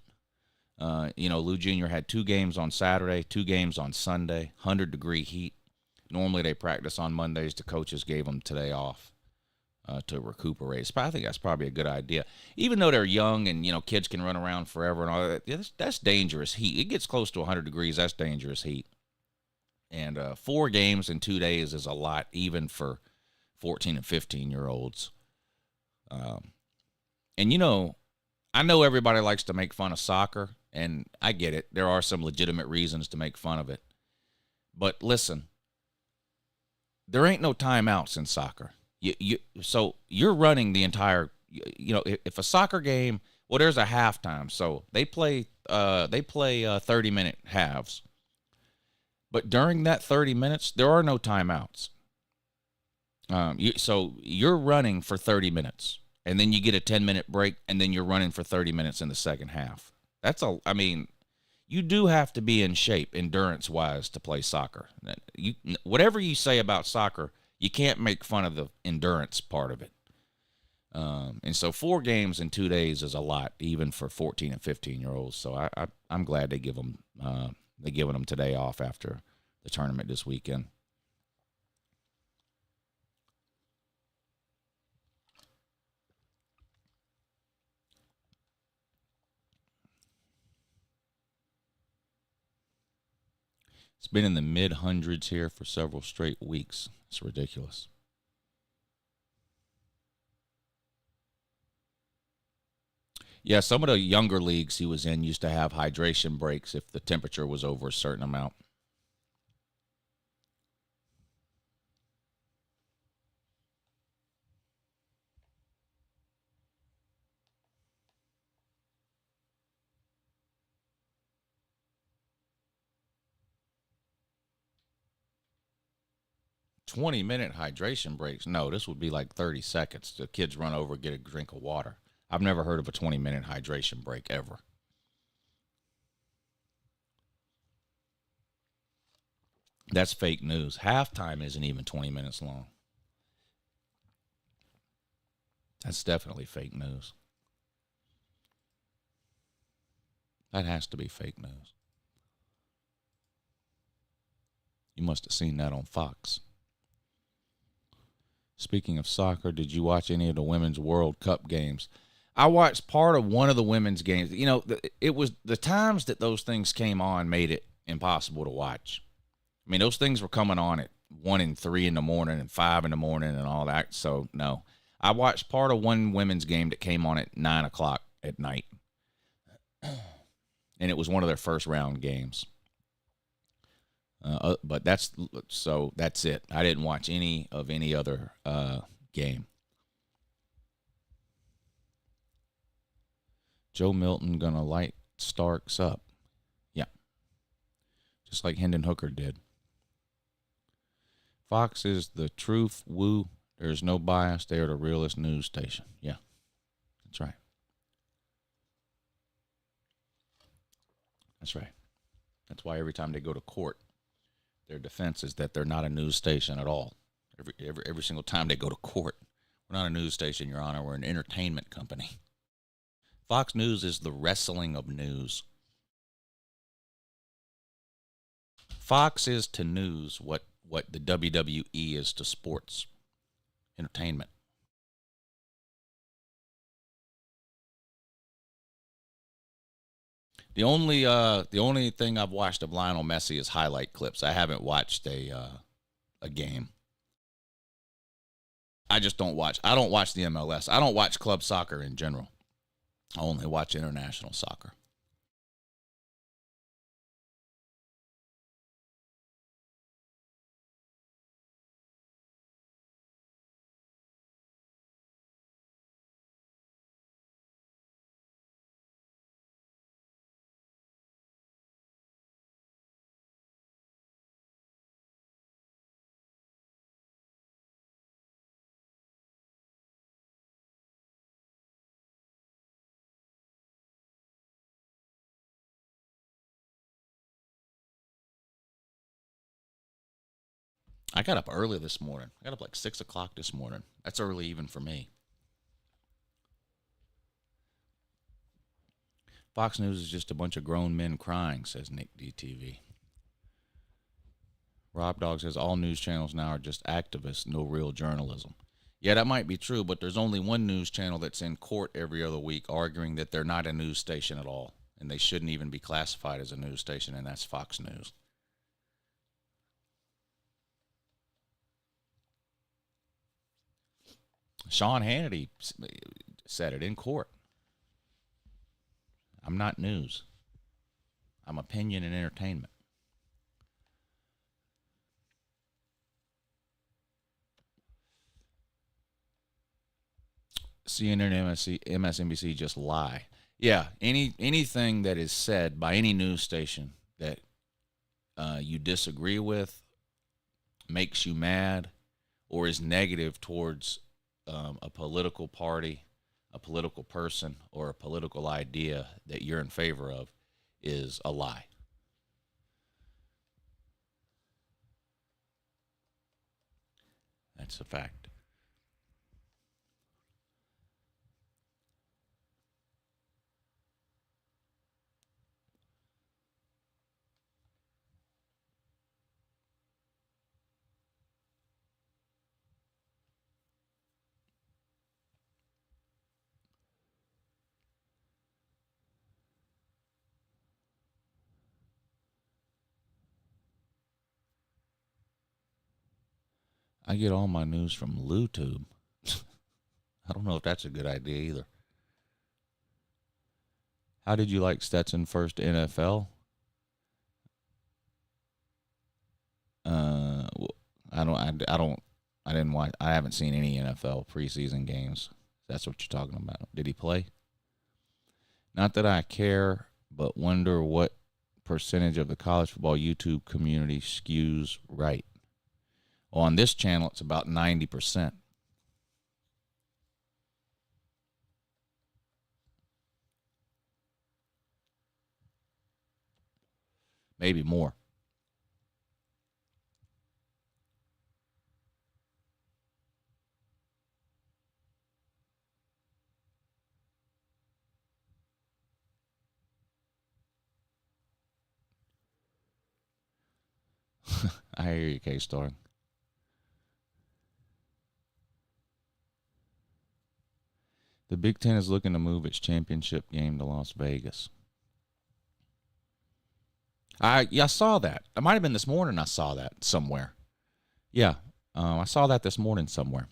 Lou Jr. had 2 games on Saturday, 2 games on Sunday, 100-degree heat. Normally they practice on Mondays. The coaches gave them today off to recuperate. So I think that's probably a good idea. Even though they're young and, kids can run around forever and all that, that's dangerous heat. It gets close to 100 degrees. That's dangerous heat. And 4 games in 2 days is a lot, even for 14 and 15-year-olds. And, I know everybody likes to make fun of soccer, and I get it. There are some legitimate reasons to make fun of it. But listen, there ain't no timeouts in soccer. So you're running the entire, if a soccer game, well, there's a halftime. So they play 30-minute halves. But during that 30 minutes, there are no timeouts. So you're running for 30 minutes, and then you get a 10-minute break, and then you're running for 30 minutes in the second half. You do have to be in shape, endurance-wise, to play soccer. Whatever you say about soccer, you can't make fun of the endurance part of it. And so 4 games in 2 days is a lot, even for 14 and 15-year-olds. So I'm glad they're giving them today off after the tournament this weekend. It's been in the mid-hundreds here for several straight weeks. It's ridiculous. Yeah, some of the younger leagues he was in used to have hydration breaks if the temperature was over a certain amount. "20-minute hydration breaks." No, this would be like 30 seconds. The kids run over, get a drink of water. I've never heard of a 20-minute hydration break ever. That's fake news. Halftime isn't even 20 minutes long. That's definitely fake news. That has to be fake news. You must have seen that on Fox. Speaking of soccer, did you watch any of the Women's World Cup games? I watched part of one of the women's games. It was the times that those things came on made it impossible to watch. I mean, those things were coming on at 1 and 3 in the morning and 5 in the morning and all that. So, no. I watched part of one women's game that came on at 9 o'clock at night. And it was one of their first round games. But that's it. I didn't watch any other game. Joe Milton gonna light Starks up. Yeah. Just like Hendon Hooker did. Fox is the truth. Woo. There's no bias. They are the realest news station. Yeah. That's right. That's right. That's why every time they go to court, their defense is that they're not a news station at all. Every single time they go to court, we're not a news station, Your Honor. We're an entertainment company. Fox News is the wrestling of news. Fox is to news what the WWE is to sports entertainment. The only thing I've watched of Lionel Messi is highlight clips. I haven't watched a game. I just don't watch. I don't watch the MLS. I don't watch club soccer in general. I only watch international soccer. I got up early this morning. I got up like 6 o'clock this morning. That's early even for me. Fox News is just a bunch of grown men crying, says Nick DTV. Rob Dog says all news channels now are just activists, no real journalism. Yeah, that might be true, but there's only one news channel that's in court every other week arguing that they're not a news station at all, and they shouldn't even be classified as a news station, and that's Fox News. Sean Hannity said it in court. I'm not news. I'm opinion and entertainment. CNN and MSNBC just lie. Yeah, anything that is said by any news station that you disagree with, makes you mad, or is negative towards a political party, a political person, or a political idea that you're in favor of is a lie. That's a fact. I get all my news from LouTube. I don't know if that's a good idea either. How did you like Stetson first to NFL? I didn't watch. I haven't seen any NFL preseason games. That's what you're talking about. Did he play? Not that I care, but wonder what percentage of the college football YouTube community skews right. On this channel, it's about 90%. Maybe more. I hear you, K-Star. The Big Ten is looking to move its championship game to Las Vegas. I saw that. It might have been this morning I saw that somewhere. Yeah, I saw that this morning somewhere.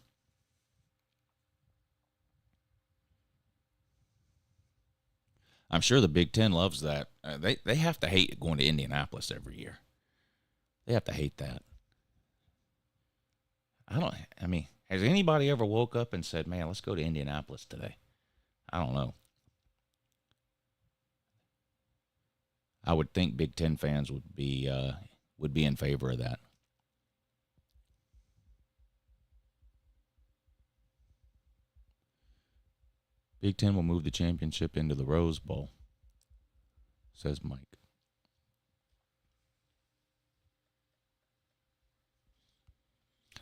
I'm sure the Big Ten loves that. They have to hate going to Indianapolis every year. They have to hate that. I mean, has anybody ever woke up and said, man, let's go to Indianapolis today? I don't know. I would think Big Ten fans would be in favor of that. Big Ten will move the championship into the Rose Bowl, says Mike.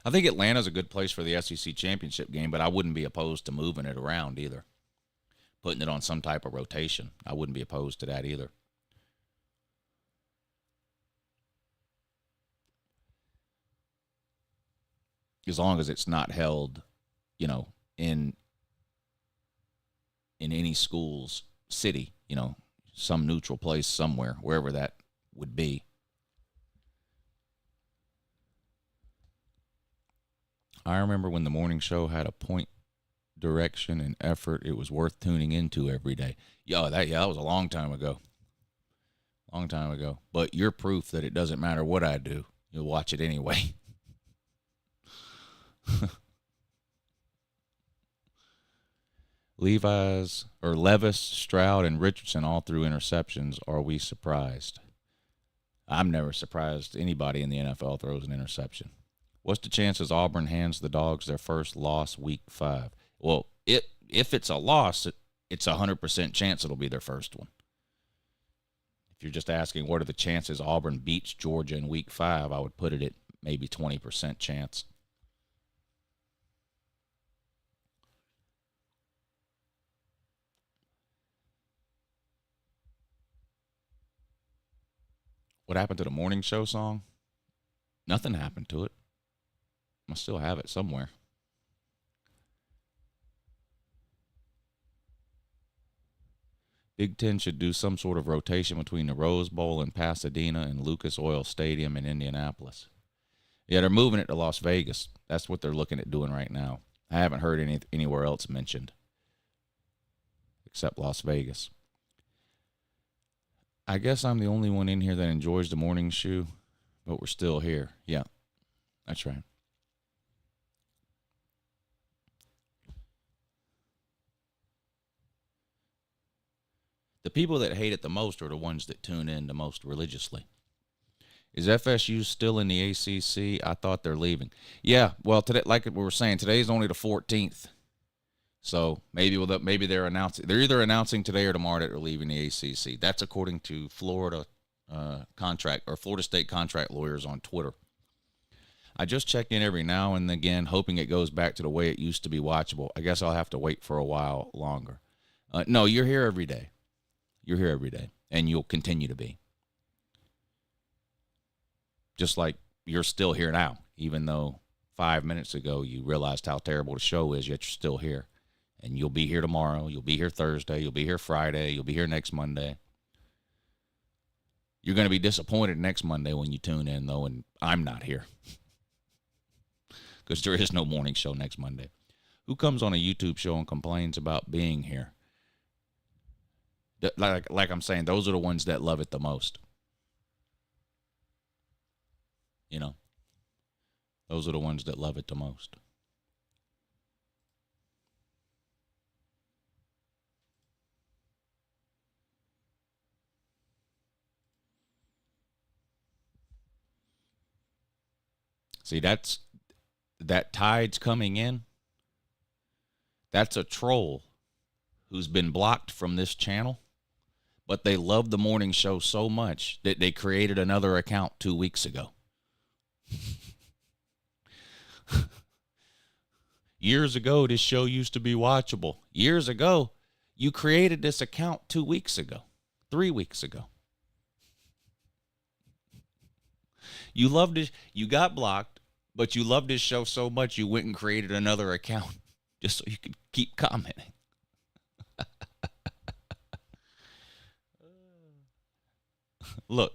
I think Atlanta's a good place for the SEC championship game, but I wouldn't be opposed to moving it around either. Putting it on some type of rotation. I wouldn't be opposed to that either. As long as it's not held, in any school's city, some neutral place somewhere, wherever that would be. I remember when the morning show had a point, direction, and effort. It was worth tuning into every day. That was a long time ago. Long time ago. But you're proof that it doesn't matter what I do. You'll watch it anyway. Levis, Stroud, and Richardson all threw interceptions. Are we surprised? I'm never surprised anybody in the NFL throws an interception. What's the chances Auburn hands the Dogs their first loss week 5? Well, if it's a loss, it's 100% chance it'll be their first one. If you're just asking what are the chances Auburn beats Georgia in week 5, I would put it at maybe 20% chance. What happened to the morning show song? Nothing happened to it. I still have it somewhere. Big Ten should do some sort of rotation between the Rose Bowl in Pasadena and Lucas Oil Stadium in Indianapolis. Yeah, they're moving it to Las Vegas. That's what they're looking at doing right now. I haven't heard anywhere else mentioned except Las Vegas. I guess I'm the only one in here that enjoys the morning shoe, but we're still here. Yeah, that's right. The people that hate it the most are the ones that tune in the most religiously. Is FSU still in the ACC? I thought they're leaving. Yeah, well, today, like we were saying, today's only the 14th. So maybe they're announcing. They're either announcing today or tomorrow that they're leaving the ACC. That's according to Florida State contract lawyers on Twitter. I just check in every now and again, hoping it goes back to the way it used to be watchable. I guess I'll have to wait for a while longer. No, you're here every day. You're here every day, and you'll continue to be. Just like you're still here now, even though 5 minutes ago you realized how terrible the show is, yet you're still here. And you'll be here tomorrow. You'll be here Thursday. You'll be here Friday. You'll be here next Monday. You're going to be disappointed next Monday when you tune in, though, and I'm not here. Because there is no morning show next Monday. Who comes on a YouTube show and complains about being here? Like I'm saying, those are the ones that love it the most. You know, those are the ones that love it the most. See, that tide's coming in. That's a troll who's been blocked from this channel, but they love the morning show so much that they created another account 2 weeks ago. Years ago, this show used to be watchable. Years ago, you created this account 2 weeks ago, 3 weeks ago. You loved it. You got blocked, but you loved this show so much you went and created another account just so you could keep commenting. Look.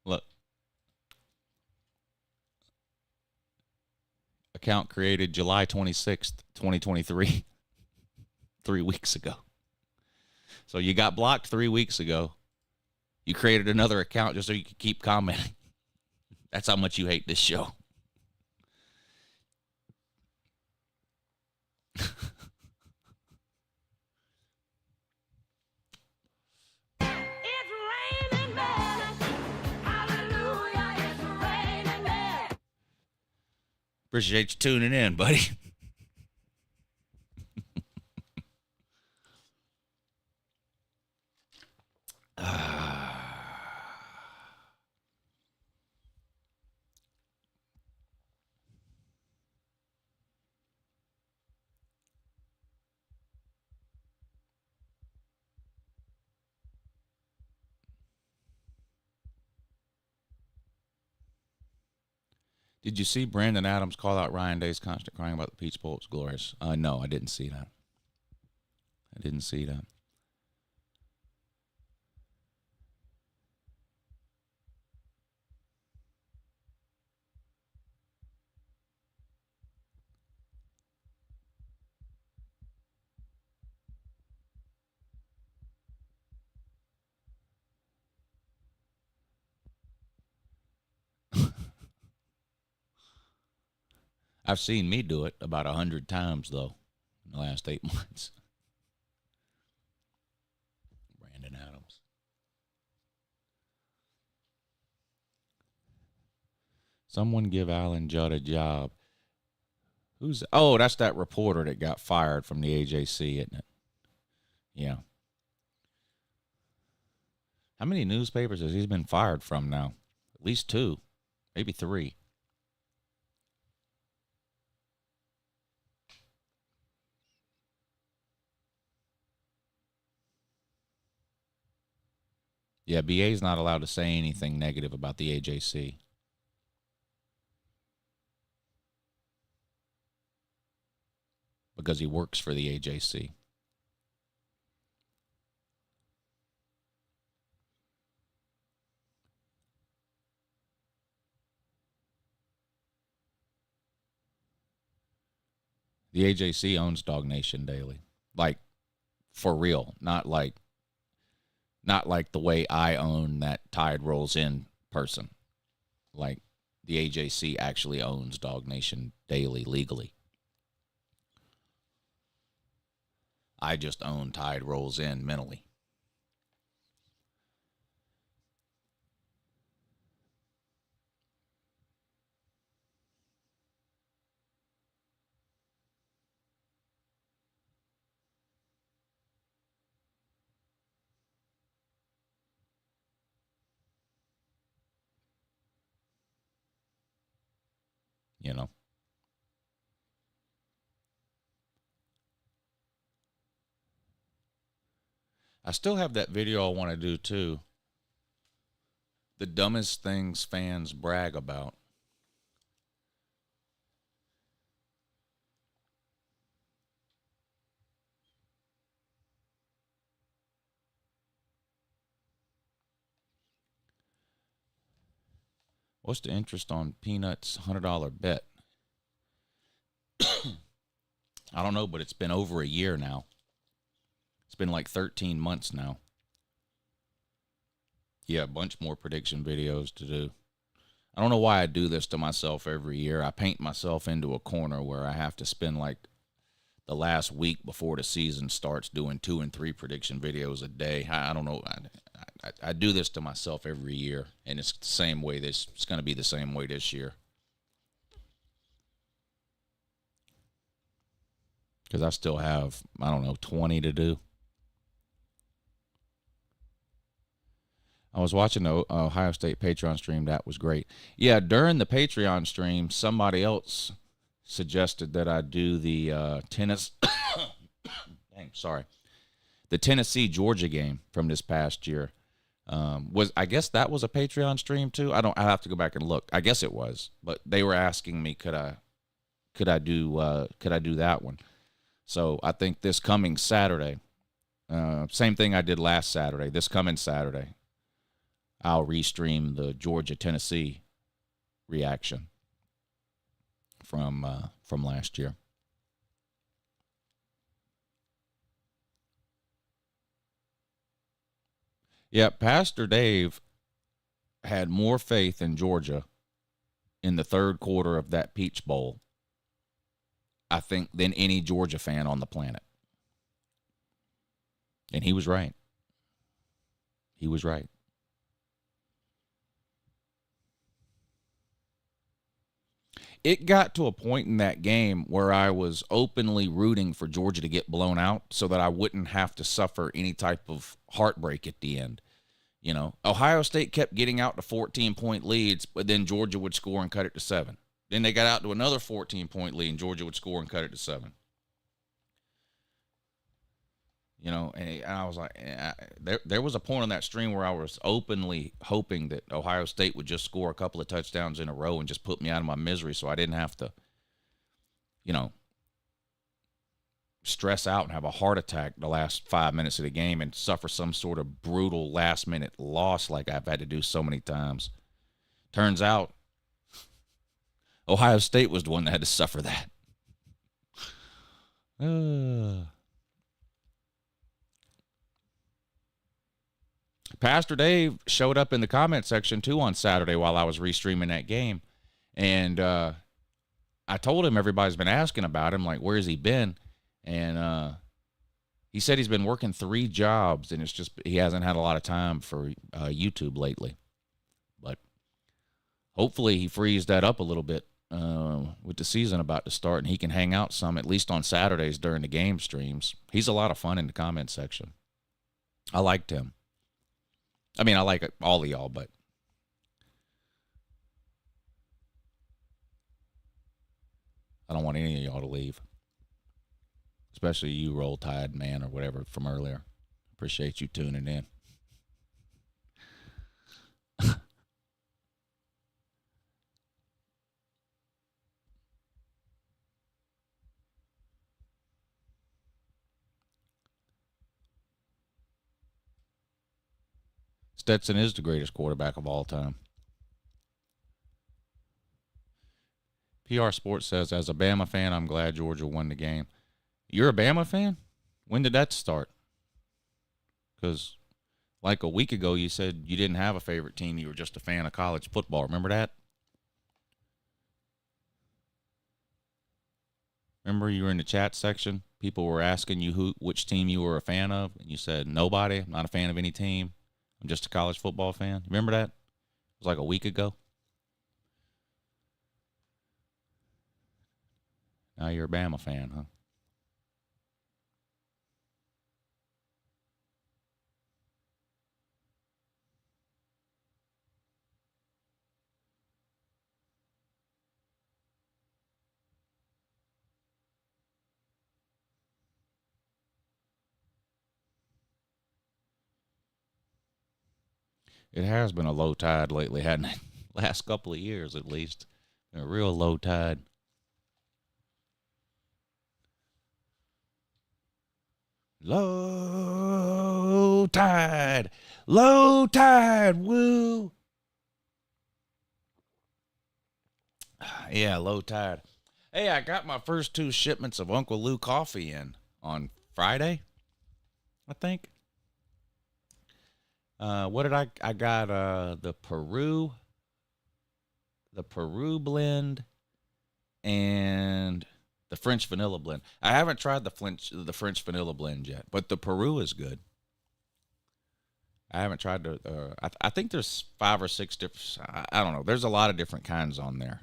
Look. Account created July 26th, 2023. 3 weeks ago. So you got blocked 3 weeks ago. You created another account just so you could keep commenting. That's how much you hate this show. Appreciate you tuning in, buddy. Did you see Brandon Adams call out Ryan Day's constant crying about the Peach Bowl? It's glorious. No, I didn't see that. I didn't see that. I've seen me do it about 100 times, though, in the last 8 months. Brandon Adams. Someone give Alan Judd a job. Oh, that's that reporter that got fired from the AJC, isn't it? Yeah. How many newspapers has he been fired from now? At least 2, maybe 3. Yeah, BA's not allowed to say anything negative about the AJC. Because he works for the AJC. The AJC owns Dog Nation Daily. Like, for real. Not like the way I own that Tide Rolls In person. Like, the AJC actually owns Dog Nation Daily legally. I just own Tide Rolls In mentally. You know? I still have that video I want to do too. The dumbest things fans brag about. What's the interest on Peanuts' $100 bet? I don't know, but it's been over a year now. It's been like 13 months now. Yeah, a bunch more prediction videos to do. I don't know why I do this to myself every year. I paint myself into a corner where I have to spend like the last week before the season starts doing 2 and 3 prediction videos a day. I don't know. I do this to myself every year, and it's the same way it's going to be the same way this year. Because I still have, I don't know, 20 to do. I was watching the Ohio State Patreon stream. That was great. Yeah, during the Patreon stream, somebody else suggested that I do the the Tennessee-Georgia game from this past year. I guess that was a Patreon stream too? I have to go back and look. I guess it was, but they were asking me could I do that one. So I think this coming Saturday, same thing I did last Saturday. This coming Saturday, I'll restream the Georgia-Tennessee reaction from last year. Yeah, Pastor Dave had more faith in Georgia in the third quarter of that Peach Bowl, I think, than any Georgia fan on the planet. And he was right. He was right. It got to a point in that game where I was openly rooting for Georgia to get blown out so that I wouldn't have to suffer any type of heartbreak at the end. You know, Ohio State kept getting out to 14-point leads, but then Georgia would score and cut it to 7. Then they got out to another 14-point lead, and Georgia would score and cut it to 7. You know, and I was like, there was a point on that stream where I was openly hoping that Ohio State would just score a couple of touchdowns in a row and just put me out of my misery so I didn't have to, you know, stress out and have a heart attack the last 5 minutes of the game and suffer some sort of brutal last-minute loss like I've had to do so many times. Turns out, Ohio State was the one that had to suffer that. Pastor Dave showed up in the comment section, too, on Saturday while I was restreaming that game. And I told him everybody's been asking about him, like, where's he been? And he said he's been working 3 jobs, and it's just he hasn't had a lot of time for YouTube lately. But hopefully he frees that up a little bit with the season about to start, and he can hang out some, at least on Saturdays during the game streams. He's a lot of fun in the comment section. I liked him. I mean, I like all of y'all, but I don't want any of y'all to leave, especially you, Roll Tide Man, or whatever from earlier. Appreciate you tuning in. Stetson is the greatest quarterback of all time. PR Sports says, as a Bama fan, I'm glad Georgia won the game. You're a Bama fan? When did that start? Because like a week ago, you said you didn't have a favorite team. You were just a fan of college football. Remember that? Remember you were in the chat section? People were asking you which team you were a fan of, and you said, nobody. I'm not a fan of any team. I'm just a college football fan. Remember that? It was like a week ago. Now you're a Bama fan, huh? It has been a low tide lately, hasn't it? Last couple of years, at least. A real low tide. Low tide. Low tide. Woo. Yeah, low tide. Hey, I got my first 2 shipments of Uncle Lou coffee in on Friday, I think. What did I got the Peru blend and the French vanilla blend. I haven't tried the French vanilla blend yet, but the Peru is good. I haven't tried the I think there's 5 or 6 different, I don't know. There's a lot of different kinds on there.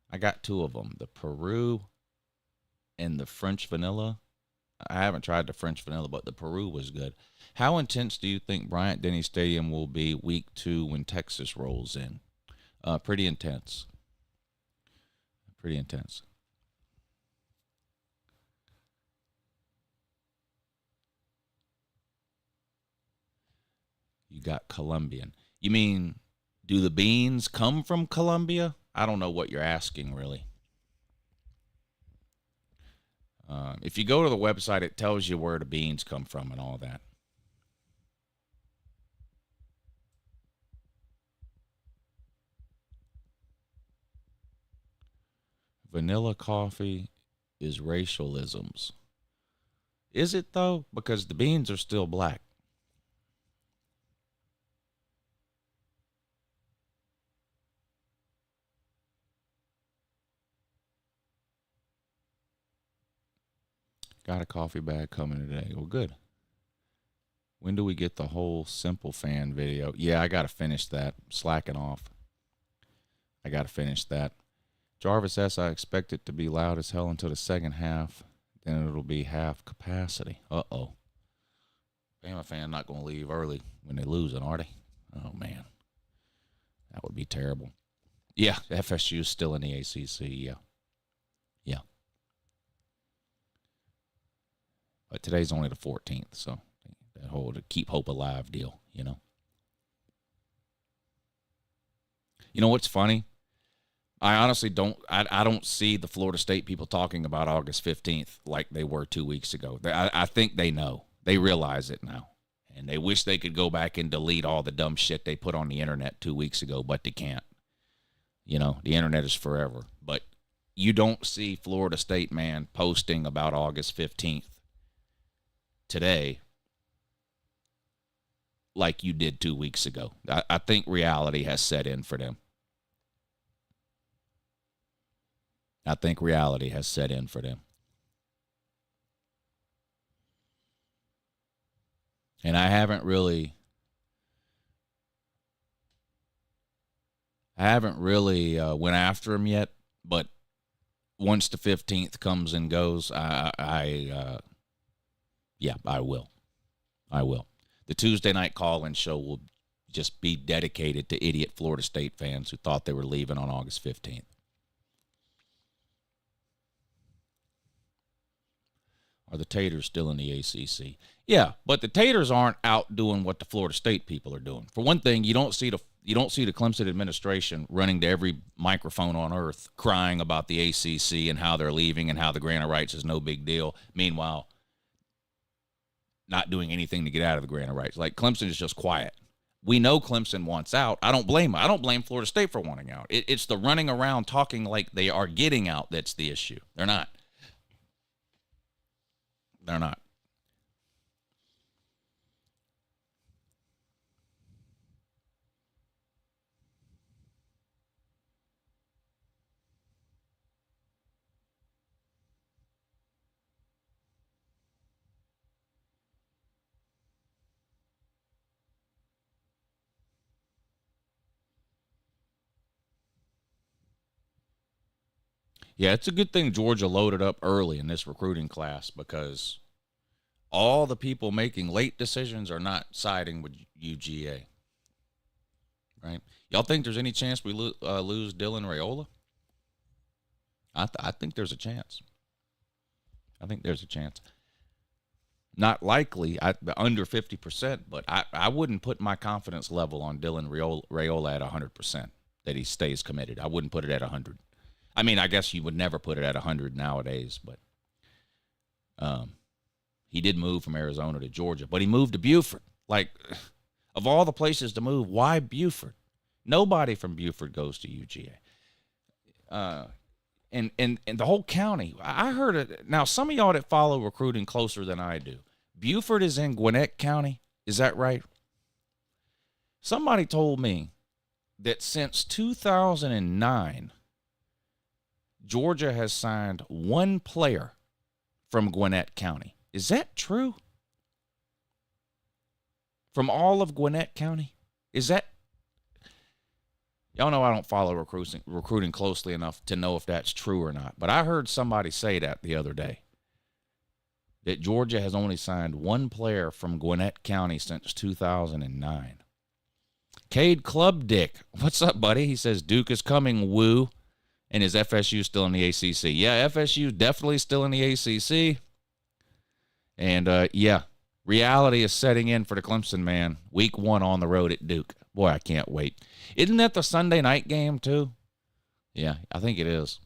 I got 2 of them, the Peru and the French vanilla. I haven't tried the French vanilla, but the Peru was good. How intense do you think Bryant-Denny Stadium will be week 2 when Texas rolls in? Pretty intense. Pretty intense. You got Colombian. You mean, do the beans come from Colombia? I don't know what you're asking, really. If you go to the website, it tells you where the beans come from and all that. Vanilla coffee is racialisms. Is it, though? Because the beans are still black. Got a coffee bag coming today. Well, good. When do we get the whole Simple Fan video? Yeah, I got to finish that. Slacking off. I got to finish that. Jarvis S., I expect it to be loud as hell until the second half. Then it'll be half capacity. Uh-oh. Bama fan not going to leave early when they're losing, are they? Oh, man. That would be terrible. Yeah, FSU's still in the ACC, yeah. Yeah. But today's only the 14th, so that whole to keep hope alive deal, you know. You know what's funny? I honestly don't I don't see the Florida State people talking about August 15th like they were 2 weeks ago. I think they know. They realize it now. And they wish they could go back and delete all the dumb shit they put on the internet 2 weeks ago, but they can't. You know, the internet is forever. But you don't see Florida State man posting about August 15th today like you did 2 weeks ago. I think reality has set in for them. I think reality has set in for them. And I haven't really went after him yet, but once the 15th comes and goes, I will. I will. The Tuesday night call-in show will just be dedicated to idiot Florida State fans who thought they were leaving on August 15th. Are the Taters still in the ACC? Yeah, but the Taters aren't out doing what the Florida State people are doing. For one thing, you don't see the Clemson administration running to every microphone on earth crying about the ACC and how they're leaving and how the grant of rights is no big deal. Meanwhile, not doing anything to get out of the grant of rights. Like, Clemson is just quiet. We know Clemson wants out. I don't blame Florida State for wanting out. It's the running around talking like they are getting out that's the issue. They're not. They're not. Yeah, it's a good thing Georgia loaded up early in this recruiting class because all the people making late decisions are not siding with UGA. Right? Y'all think there's any chance we lose Dylan Raiola? I think there's a chance. I think there's a chance. Not likely, under 50%, but I wouldn't put my confidence level on Dylan Raiola at 100% that he stays committed. I wouldn't put it at 100. I mean, I guess you would never put it at 100 nowadays, but he did move from Arizona to Georgia, but he moved to Buford. Like, of all the places to move, why Buford? Nobody from Buford goes to UGA. And the whole county, I heard it. Now, some of y'all that follow recruiting closer than I do, Buford is in Gwinnett County. Is that right? Somebody told me that since 2009, Georgia has signed one player from Gwinnett County. Is that true? From all of Gwinnett County? Is that? Y'all know I don't follow recruiting closely enough to know if that's true or not. But I heard somebody say that the other day, that Georgia has only signed one player from Gwinnett County since 2009. Cade Clubdick, what's up, buddy? He says, Duke is coming, woo. And is FSU still in the ACC? Yeah, FSU definitely still in the ACC. And, yeah, reality is setting in for the Clemson man. Week 1 on the road at Duke. Boy, I can't wait. Isn't that the Sunday night game, too? Yeah, I think it is.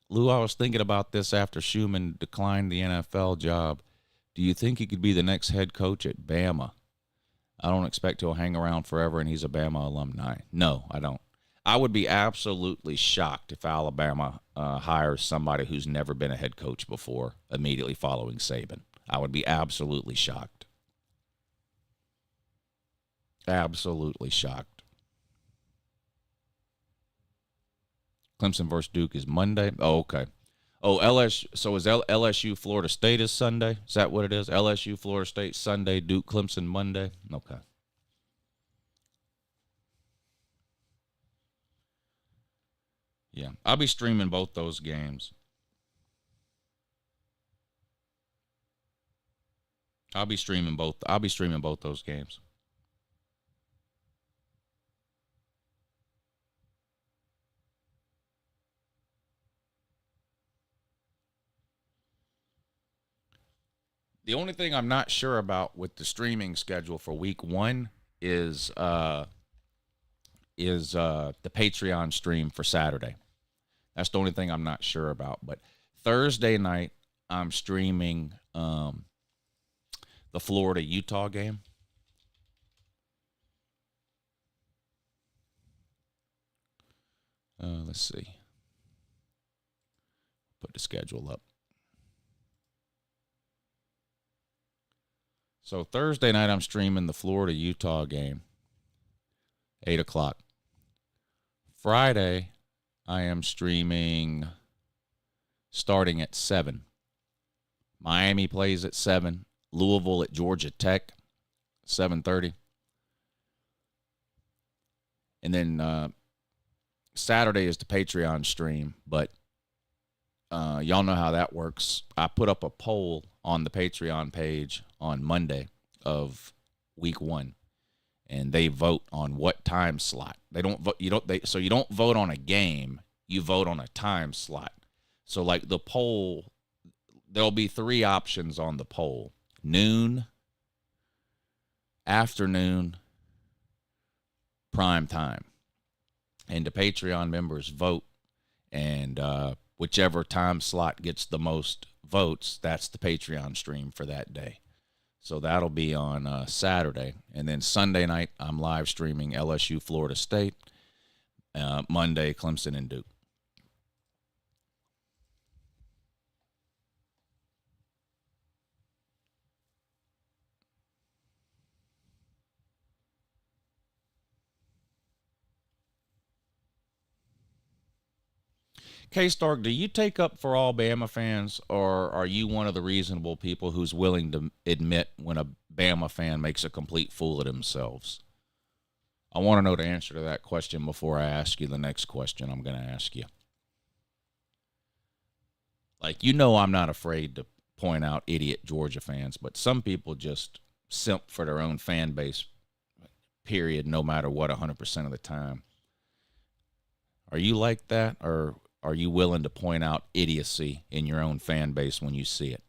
Lou, I was thinking about this after Schumann declined the NFL job. Do you think he could be the next head coach at Bama? I don't expect he'll hang around forever and he's a Bama alumni. No, I don't. I would be absolutely shocked if Alabama hires somebody who's never been a head coach before immediately following Saban. I would be absolutely shocked. Absolutely shocked. Clemson versus Duke is Monday. Oh, okay. Oh, LSU. So is LSU Florida State is Sunday? Is that what it is? LSU Florida State Sunday, Duke Clemson Monday? Okay. Yeah, I'll be streaming both those games. I'll be streaming both those games. The only thing I'm not sure about with the streaming schedule for week 1 is the Patreon stream for Saturday. That's the only thing I'm not sure about. But Thursday night, I'm streaming the Florida-Utah game. Let's see. Put the schedule up. So Thursday night, I'm streaming the Florida-Utah game, 8 o'clock. Friday, I am streaming starting at 7. Miami plays at 7. Louisville at Georgia Tech, 7:30. And then Saturday is the Patreon stream, but y'all know how that works. I put up a poll on the Patreon page on Monday of week 1, and they vote on what time slot. They don't vote. So you don't vote on a game. You vote on a time slot. So like the poll, there'll be 3 options on the poll: noon, afternoon, prime time. And the Patreon members vote, and whichever time slot gets the most votes, that's the Patreon stream for that day. So that'll be on Saturday. And then Sunday night, I'm live streaming LSU, Florida State. Monday, Clemson and Duke. K-Stark, do you take up for all Bama fans, or are you one of the reasonable people who's willing to admit when a Bama fan makes a complete fool of themselves? I want to know the answer to that question before I ask you the next question I'm going to ask you. Like, I'm not afraid to point out idiot Georgia fans, but some people just simp for their own fan base, period, no matter what, 100% of the time. Are you like that, or are you willing to point out idiocy in your own fan base when you see it?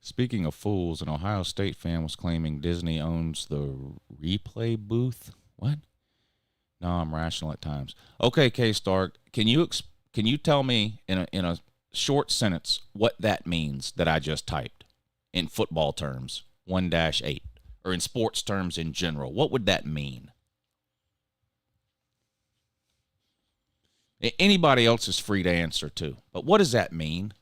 Speaking of fools, an Ohio State fan was claiming Disney owns the replay booth. What? No, I'm rational at times. Okay, K-Stark, can you tell me in a short sentence what that means that I just typed in football terms, 1-8, or in sports terms in general? What would that mean? Anybody else is free to answer too. But what does that mean?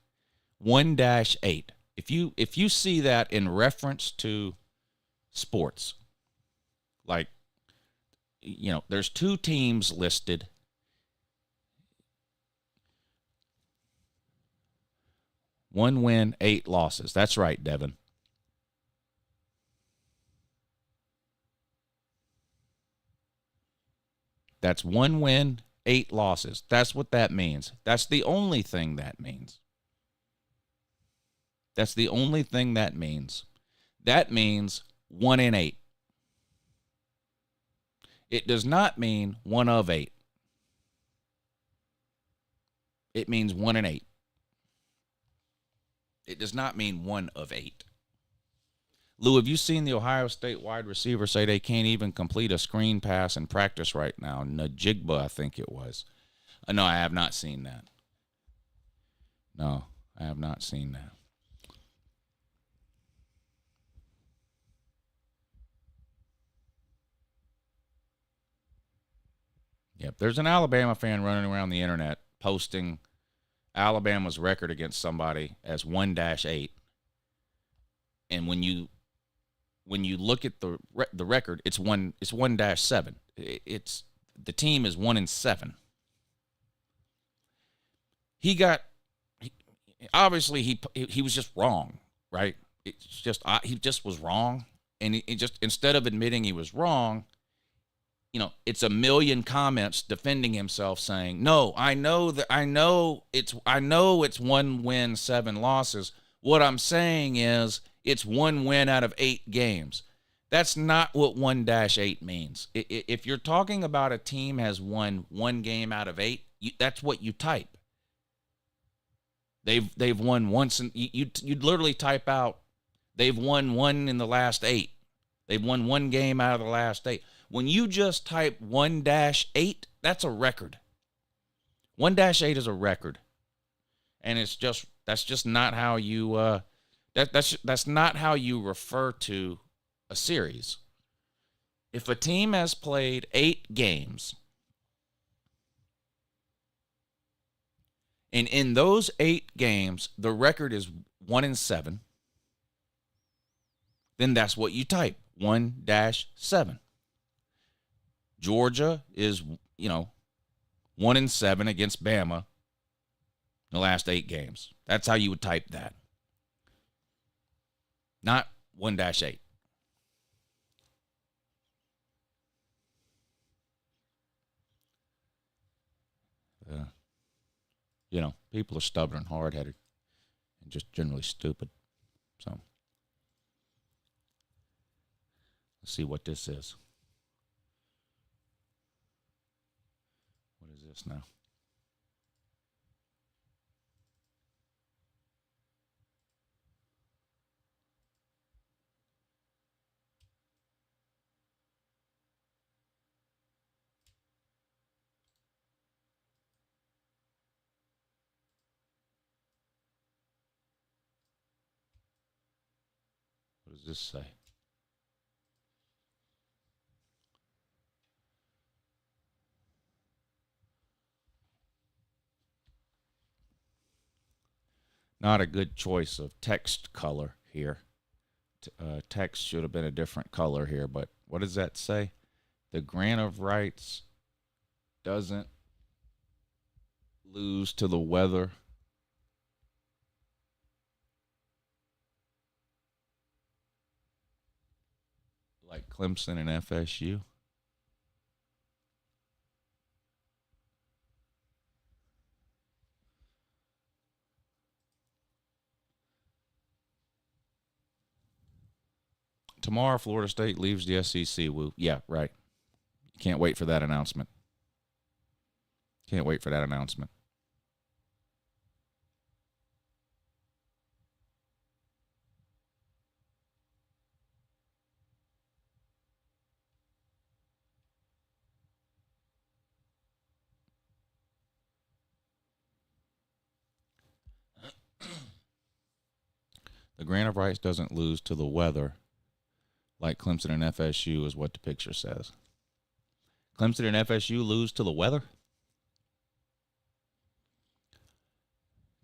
1-8. If you see that in reference to sports, like, there's 2 teams listed. One win, 8 losses. That's right, Devin. That's 1 win, 8 losses. That's what that means. That's the only thing that means. That's the only thing that means. That means 1-8. It does not mean 1 of 8. It means 1-8. It does not mean 1 of 8. Lou, have you seen the Ohio State wide receiver say they can't even complete a screen pass in practice right now? Najigba, I think it was. No, I have not seen that. No, I have not seen that. Yep, there's an Alabama fan running around the internet posting Alabama's record against somebody as 1-8. And when you look at the record, it's 1-7. It's the team is 1-7. Obviously he was just wrong, right? It's just he just was wrong, and he just, instead of admitting he was wrong, it's a million comments defending himself, saying, "No, I know it's 1 win, 7 losses. What I'm saying is it's 1 win out of 8 games." That's not what 1-8 means. If you're talking about a team has won 1 game out of 8, that's what you type. They've won once, and you'd literally type out they've won 1 in the last 8. They've won 1 game out of the last 8. When you just type 1-8, that's a record. 1-8 is a record, and that's just not how you that's not how you refer to a series. If a team has played 8 games, and in those 8 games the record is 1-7, then that's what you type, 1-7. Georgia is, 1-7 against Bama in the last 8 games. That's how you would type that. Not 1-8. People are stubborn and hard-headed and just generally stupid. So, let's see what this is. What is this now? What does this say? Not a good choice of text color here. Text should have been a different color here, but what does that say? The grant of rights doesn't lose to the weather. Like Clemson and FSU. Tomorrow, Florida State leaves the SEC. Woo. Yeah, right. Can't wait for that announcement. Can't wait for that announcement. The grant of rights doesn't lose to the weather like Clemson and FSU is what the picture says. Clemson and FSU lose to the weather?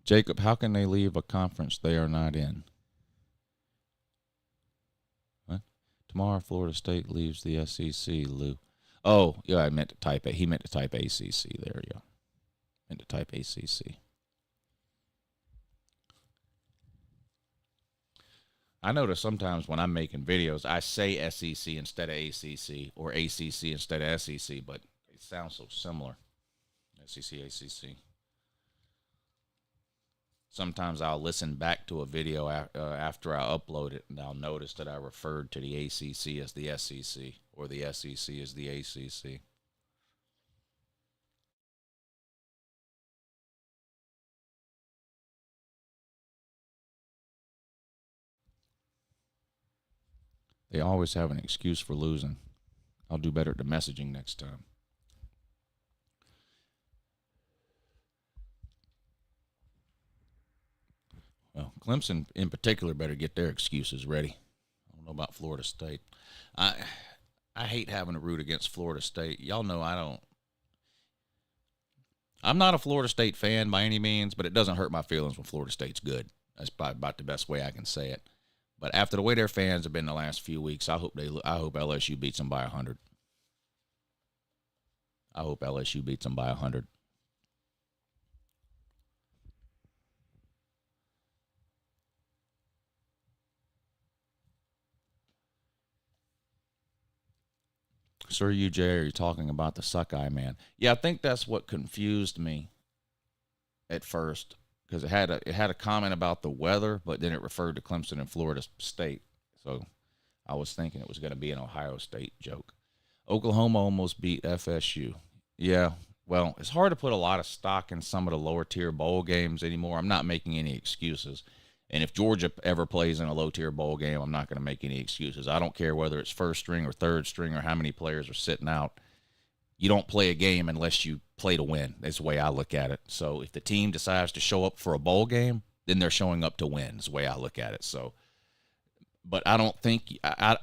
Jacob, how can they leave a conference they are not in? What? Tomorrow, Florida State leaves the SEC, Lou. Oh, yeah, I meant to type it. He meant to type ACC. There you go. Meant to type ACC. I notice sometimes when I'm making videos, I say SEC instead of ACC or ACC instead of SEC, but it sounds so similar. SEC, ACC. Sometimes I'll listen back to a video after I upload it, and I'll notice that I referred to the ACC as the SEC or the SEC as the ACC. They always have an excuse for losing. I'll do better at the messaging next time. Well, Clemson in particular better get their excuses ready. I don't know about Florida State. I hate having to root against Florida State. Y'all know I'm not a Florida State fan by any means, but it doesn't hurt my feelings when Florida State's good. That's probably about the best way I can say it. But after the way their fans have been the last few weeks, I hope LSU beats them by 100. I hope LSU beats them by 100. Sir UJ, are you talking about the Suckeye man? Yeah, I think that's what confused me at first, because it had a comment about the weather, but then it referred to Clemson and Florida State. So I was thinking it was going to be an Ohio State joke. Oklahoma almost beat FSU. Yeah, well, it's hard to put a lot of stock in some of the lower-tier bowl games anymore. I'm not making any excuses. And if Georgia ever plays in a low-tier bowl game, I'm not going to make any excuses. I don't care whether it's first string or third string or how many players are sitting out. You don't play a game unless you play to win. That's the way I look at it. So if the team decides to show up for a bowl game, then they're showing up to win. Is the way I look at it. So, but I don't think I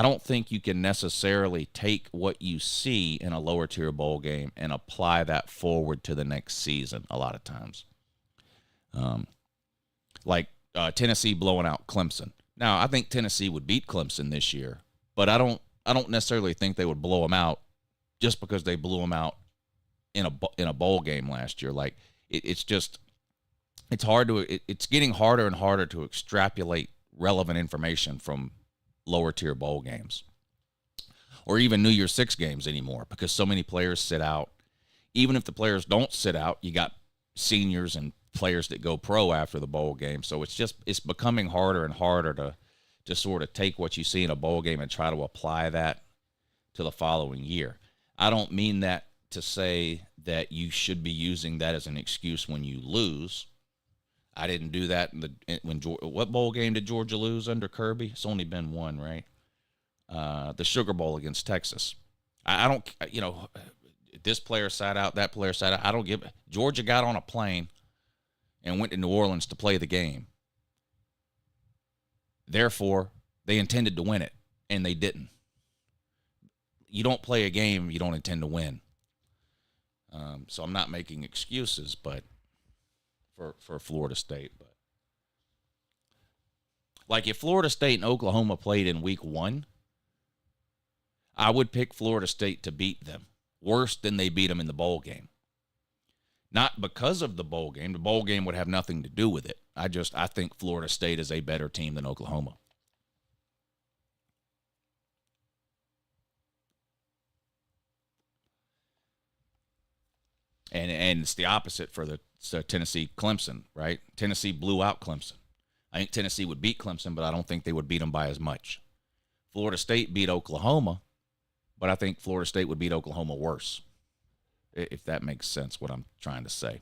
don't think you can necessarily take what you see in a lower tier bowl game and apply that forward to the next season. A lot of times, like Tennessee blowing out Clemson. Now, I think Tennessee would beat Clemson this year, but I don't necessarily think they would blow them out just because they blew them out in a bowl game last year. Like it's getting harder and harder to extrapolate relevant information from lower tier bowl games or even New Year's Six games anymore, because so many players sit out. Even if the players don't sit out, you got seniors and players that go pro after the bowl game. So it's becoming harder and harder to sort of take what you see in a bowl game and try to apply that to the following year. I don't mean that to say that you should be using that as an excuse when you lose. I didn't do that what bowl game did Georgia lose under Kirby? It's only been one, right? The Sugar Bowl against Texas. I don't, this player sat out, that player sat out. Georgia got on a plane and went to New Orleans to play the game. Therefore, They intended to win it, and they didn't. You don't play a game you don't intend to win. So I'm not making excuses, but for Florida State. But like if Florida State and Oklahoma played in week 1, I would pick Florida State to beat them worse than they beat them in the bowl game. Not because of the bowl game. The bowl game would have nothing to do with it. I think Florida State is a better team than Oklahoma. And it's the opposite for the Tennessee-Clemson, right? Tennessee blew out Clemson. I think Tennessee would beat Clemson, but I don't think they would beat them by as much. Florida State beat Oklahoma, but I think Florida State would beat Oklahoma worse, if that makes sense, what I'm trying to say.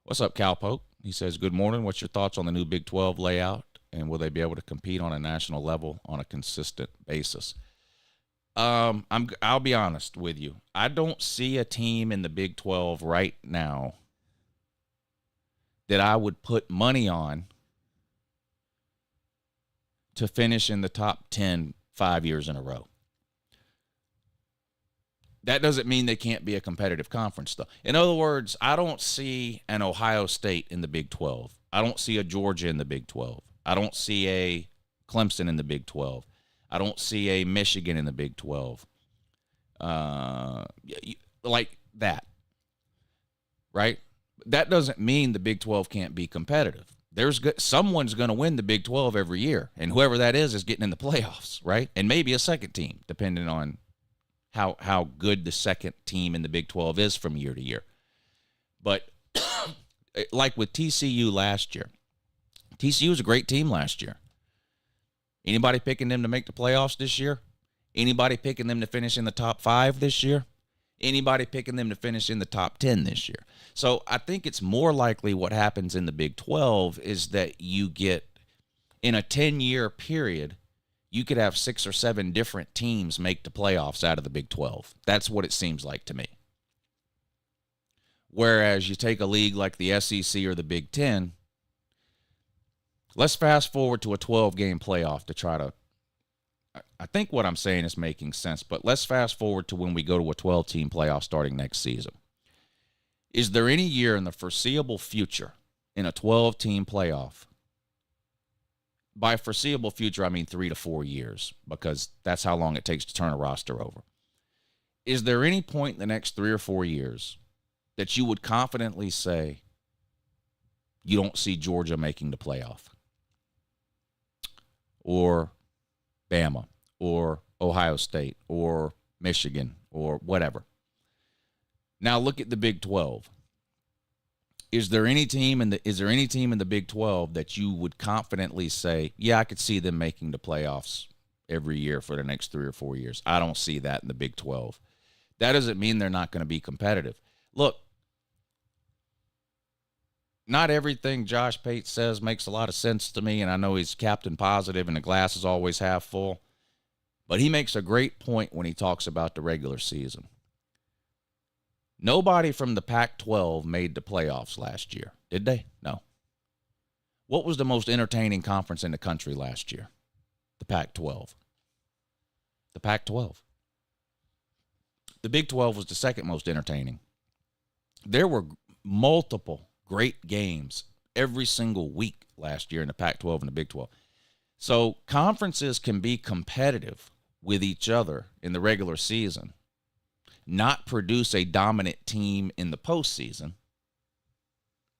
What's up, Cowpoke? He says, good morning. What's your thoughts on the new Big 12 layout, and will they be able to compete on a national level on a consistent basis? I'll be honest with you. I don't see a team in the Big 12 right now that I would put money on to finish in the top 10 5 years in a row. That doesn't mean they can't be a competitive conference, though. In other words, I don't see an Ohio State in the Big 12. I don't see a Georgia in the Big 12. I don't see a Clemson in the Big 12. I don't see a Michigan in the Big 12. Like that, right? That doesn't mean the Big 12 can't be competitive. Someone's going to win the Big 12 every year, and whoever that is getting in the playoffs, right? And maybe a second team, depending on how good the second team in the Big 12 is from year to year. But like with TCU last year, TCU was a great team last year. Anybody picking them to make the playoffs this year? Anybody picking them to finish in the top 5 this year? Anybody picking them to finish in the top 10 this year? So I think it's more likely what happens in the Big 12 is that you get, in a 10-year period, you could have 6 or 7 different teams make the playoffs out of the Big 12. That's what it seems like to me. Whereas you take a league like the SEC or the Big 10, let's fast forward to a 12-game playoff to try to, I think what I'm saying is making sense, but let's fast forward to when we go to a 12-team playoff starting next season. Is there any year in the foreseeable future in a 12-team playoff? By foreseeable future, I mean 3 to 4 years, because that's how long it takes to turn a roster over. Is there any point in the next 3 or 4 years that you would confidently say you don't see Georgia making the playoff? Or Bama, or Ohio State, or Michigan, or whatever. Now look at the Big 12. Is there any team in the Big 12 that you would confidently say, yeah, I could see them making the playoffs every year for the next 3 or 4 years? I don't see that in the Big 12. That doesn't mean they're not going to be competitive. Look, not everything Josh Pate says makes a lot of sense to me, and I know he's Captain Positive and the glass is always half full, but he makes a great point when he talks about the regular season. Nobody from the Pac-12 made the playoffs last year, did they? No. What was the most entertaining conference in the country last year? The Pac-12. The Pac-12. The Big 12 was the second most entertaining. There were multiple great games every single week last year in the Pac-12 and the Big 12. So conferences can be competitive with each other in the regular season, not produce a dominant team in the postseason,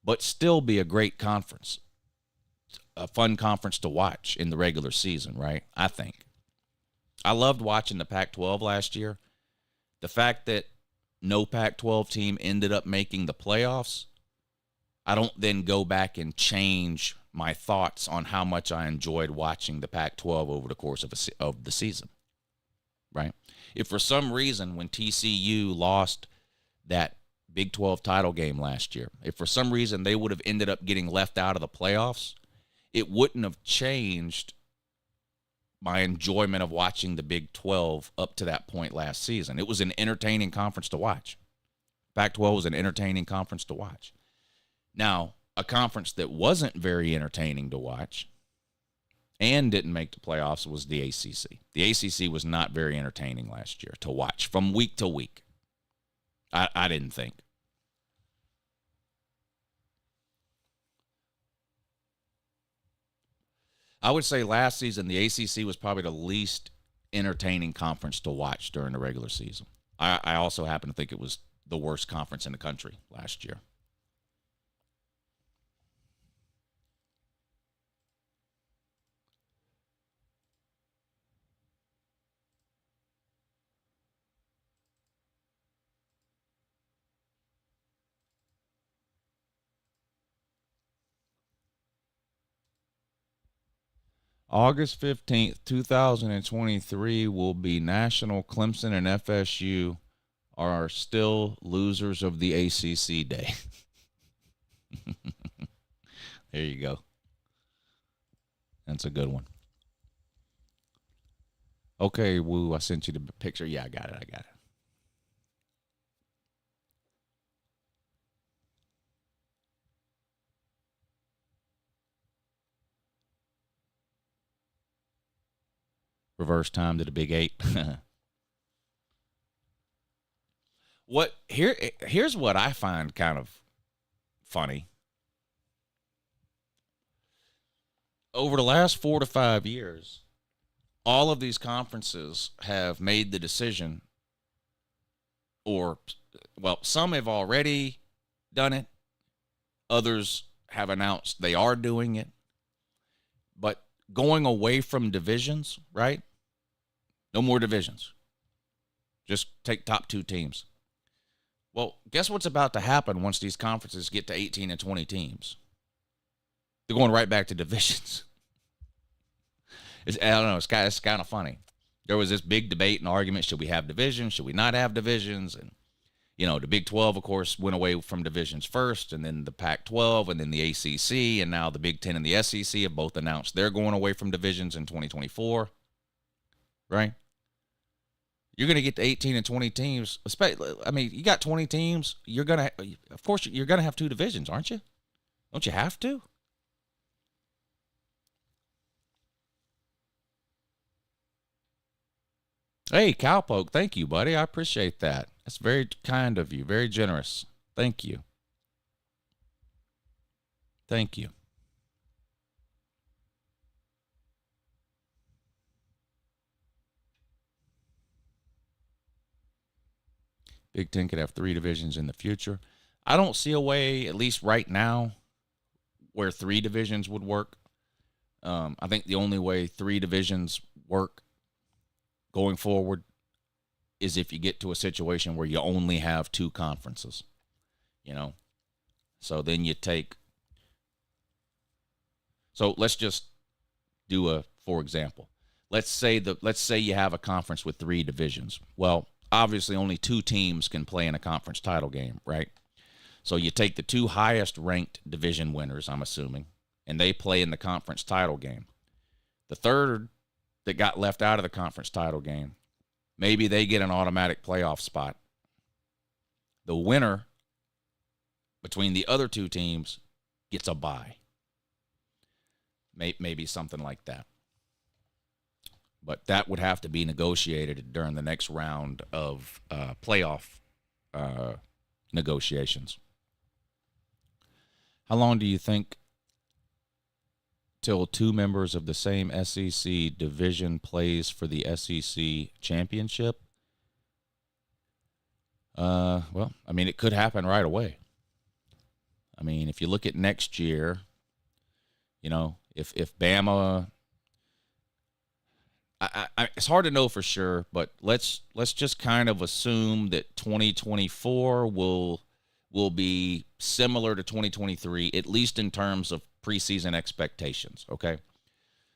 but still be a great conference, a fun conference to watch in the regular season, right? I think. I loved watching the Pac-12 last year. The fact that no Pac-12 team ended up making the playoffs, I don't then go back and change my thoughts on how much I enjoyed watching the Pac-12 over the course of the season, right? If for some reason when TCU lost that Big 12 title game last year, if for some reason they would have ended up getting left out of the playoffs, it wouldn't have changed my enjoyment of watching the Big 12 up to that point last season. It was an entertaining conference to watch. Pac-12 was an entertaining conference to watch. Now, a conference that wasn't very entertaining to watch and didn't make the playoffs was the ACC. The ACC was not very entertaining last year to watch from week to week. I didn't think. I would say last season the ACC was probably the least entertaining conference to watch during the regular season. I also happen to think it was the worst conference in the country last year. August 15th, 2023 will be National. Clemson and FSU are still losers of the ACC Day. There you go. That's a good one. Okay, Woo, I sent you the picture. Yeah, I got it. Reverse time to the Big 8. Here's what I find kind of funny. Over the last 4 to 5 years, all of these conferences have made the decision, or, well, some have already done it. Others have announced they are doing it. But going away from divisions, right? No more divisions. Just take top 2 teams. Well, guess what's about to happen once these conferences get to 18 and 20 teams? They're going right back to divisions. I don't know. It's kind of funny. There was this big debate and argument. Should we have divisions? Should we not have divisions? And, the Big 12, of course, went away from divisions first, and then the Pac-12, and then the ACC, and now the Big 10 and the SEC have both announced they're going away from divisions in 2024. Right? You're going to get to 18 and 20 teams. I mean, you got 20 teams. You're going to have 2 divisions, aren't you? Don't you have to? Hey, Cowpoke, thank you, buddy. I appreciate that. That's very kind of you. Very generous. Thank you. Thank you. Big Ten could have 3 divisions in the future. I don't see a way, at least right now, where 3 divisions would work. I think the only way 3 divisions work going forward is if you get to a situation where you only have 2 conferences. So then you take. So let's just do for example. Let's say you have a conference with 3 divisions. Well, obviously only 2 teams can play in a conference title game, right? So you take the 2 highest ranked division winners, I'm assuming, and they play in the conference title game. The third that got left out of the conference title game, maybe they get an automatic playoff spot. The winner between the other 2 teams gets a bye. Maybe something like that. But that would have to be negotiated during the next round of playoff negotiations. How long do you think till 2 members of the same SEC division plays for the SEC championship? Well, I mean, it could happen right away. I mean, if you look at next year, if Bama, it's hard to know for sure, but let's just kind of assume that 2024 will be similar to 2023, at least in terms of preseason expectations, okay?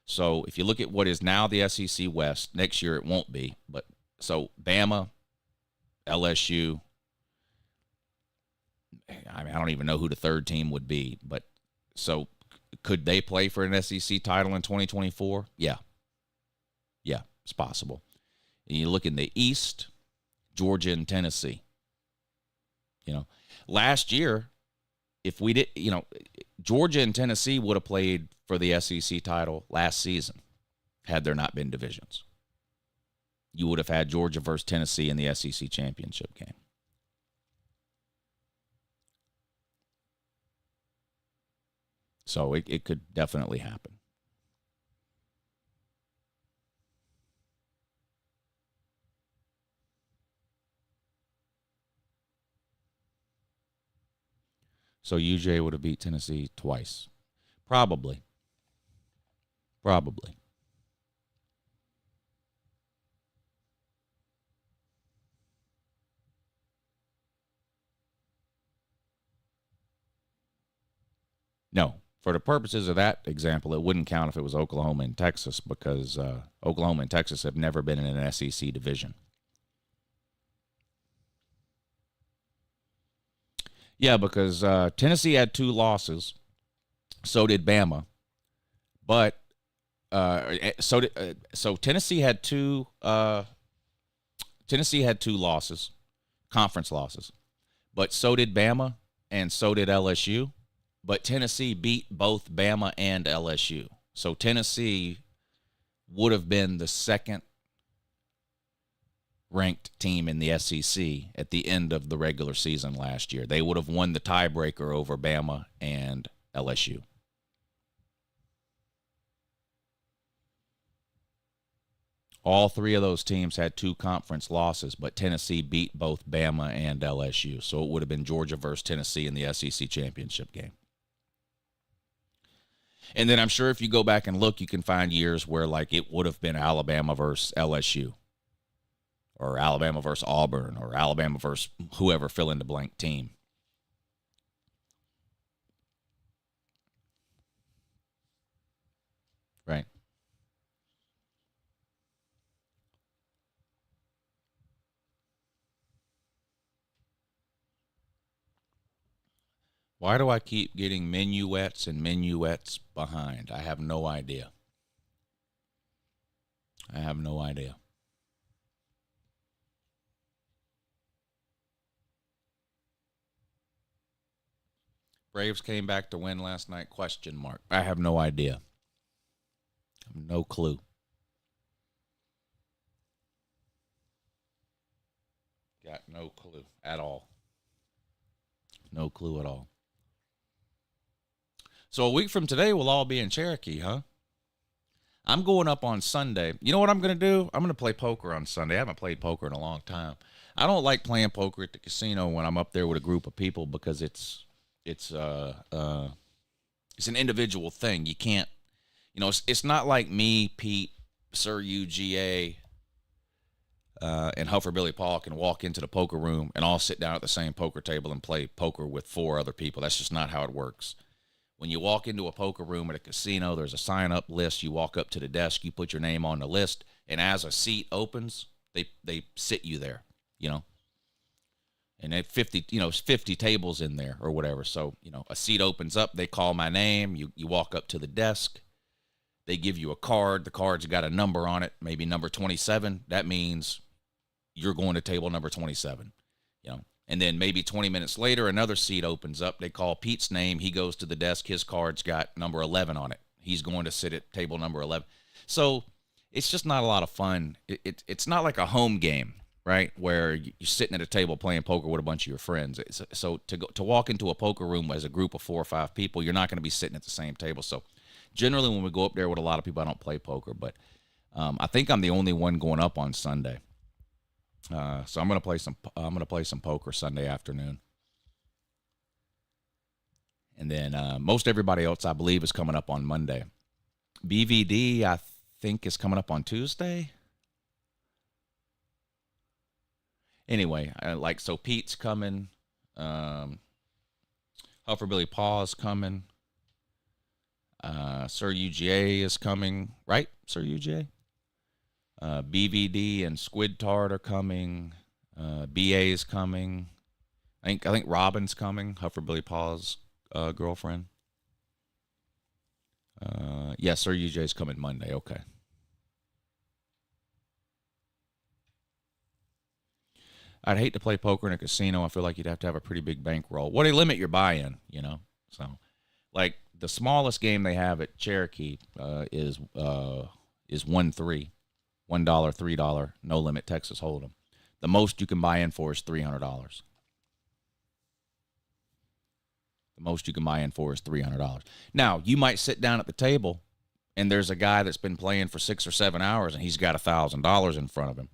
So if you look at what is now the SEC West, next year it won't be, but so Bama, LSU, I mean, I don't even know who the third team would be, but so could they play for an SEC title in 2024? Yeah, it's possible. And you look in the East, Georgia and Tennessee. Last year, if we did, Georgia and Tennessee would have played for the SEC title last season had there not been divisions. You would have had Georgia versus Tennessee in the SEC championship game. So it could definitely happen. So UJ would have beat Tennessee twice. Probably. No. For the purposes of that example, it wouldn't count if it was Oklahoma and Texas because Oklahoma and Texas have never been in an SEC division. Yeah, because Tennessee had 2 losses. So did Bama. But so Tennessee had 2 losses, conference losses. But so did Bama and so did LSU. But Tennessee beat both Bama and LSU. So Tennessee would have been the second ranked team in the SEC at the end of the regular season last year. They would have won the tiebreaker over Bama and LSU. All 3 of those teams had 2 conference losses, but Tennessee beat both Bama and LSU. So it would have been Georgia versus Tennessee in the SEC championship game. And then I'm sure if you go back and look, you can find years where, like, it would have been Alabama versus LSU or Alabama versus Auburn or Alabama versus whoever fill in the blank team. Right. Why do I keep getting minuets and minuets behind? I have no idea. Braves came back to win last night, ? I have no idea. I have no clue. Got no clue at all. No clue at all. So a week from today, we'll all be in Cherokee, huh? I'm going up on Sunday. You know what I'm going to do? I'm going to play poker on Sunday. I haven't played poker in a long time. I don't like playing poker at the casino when I'm up there with a group of people because it's an individual thing. You can't, it's not like me, Pete, Sir UGA, and Huffer Billy Paul can walk into the poker room and all sit down at the same poker table and play poker with 4 other people. That's just not how it works. When you walk into a poker room at a casino, there's a sign-up list. You walk up to the desk, you put your name on the list, and as a seat opens, they sit you there, And at 50 tables in there or whatever. So, a seat opens up, they call my name, you walk up to the desk, they give you a card. The card's got a number on it, maybe number 27. That means you're going to table number 27, And then maybe 20 minutes later, another seat opens up. They call Pete's name. He goes to the desk. His card's got number 11 on it. He's going to sit at table number 11. So it's just not a lot of fun. It's not like a home game, right, where you're sitting at a table playing poker with a bunch of your friends. So to walk into a poker room as a group of 4 or 5 people, you're not going to be sitting at the same table. So generally when we go up there with a lot of people, I don't play poker. But I think I'm the only one going up on Sunday. So I'm gonna play some poker Sunday afternoon, and then most everybody else I believe is coming up on Monday. BVD I think is coming up on Tuesday. Anyway, so Pete's coming, Huffer Billy Paul is coming, Sir UGA is coming, right? Sir UGA. BVD and Squid Tart are coming. BA is coming. I think Robin's coming. Huffer Billy Paul's girlfriend. Yes, Sir UJ's coming Monday. Okay. I'd hate to play poker in a casino. I feel like you'd have to have a pretty big bankroll. Well, they limit your buy-in, So, like, the smallest game they have at Cherokee is 1-3, $1, $3, no limit Texas Hold'em. The most you can buy in for is $300. The most you can buy in for is $300. Now, you might sit down at the table and there's a guy that's been playing for 6 or 7 hours and he's got $1,000 in front of him.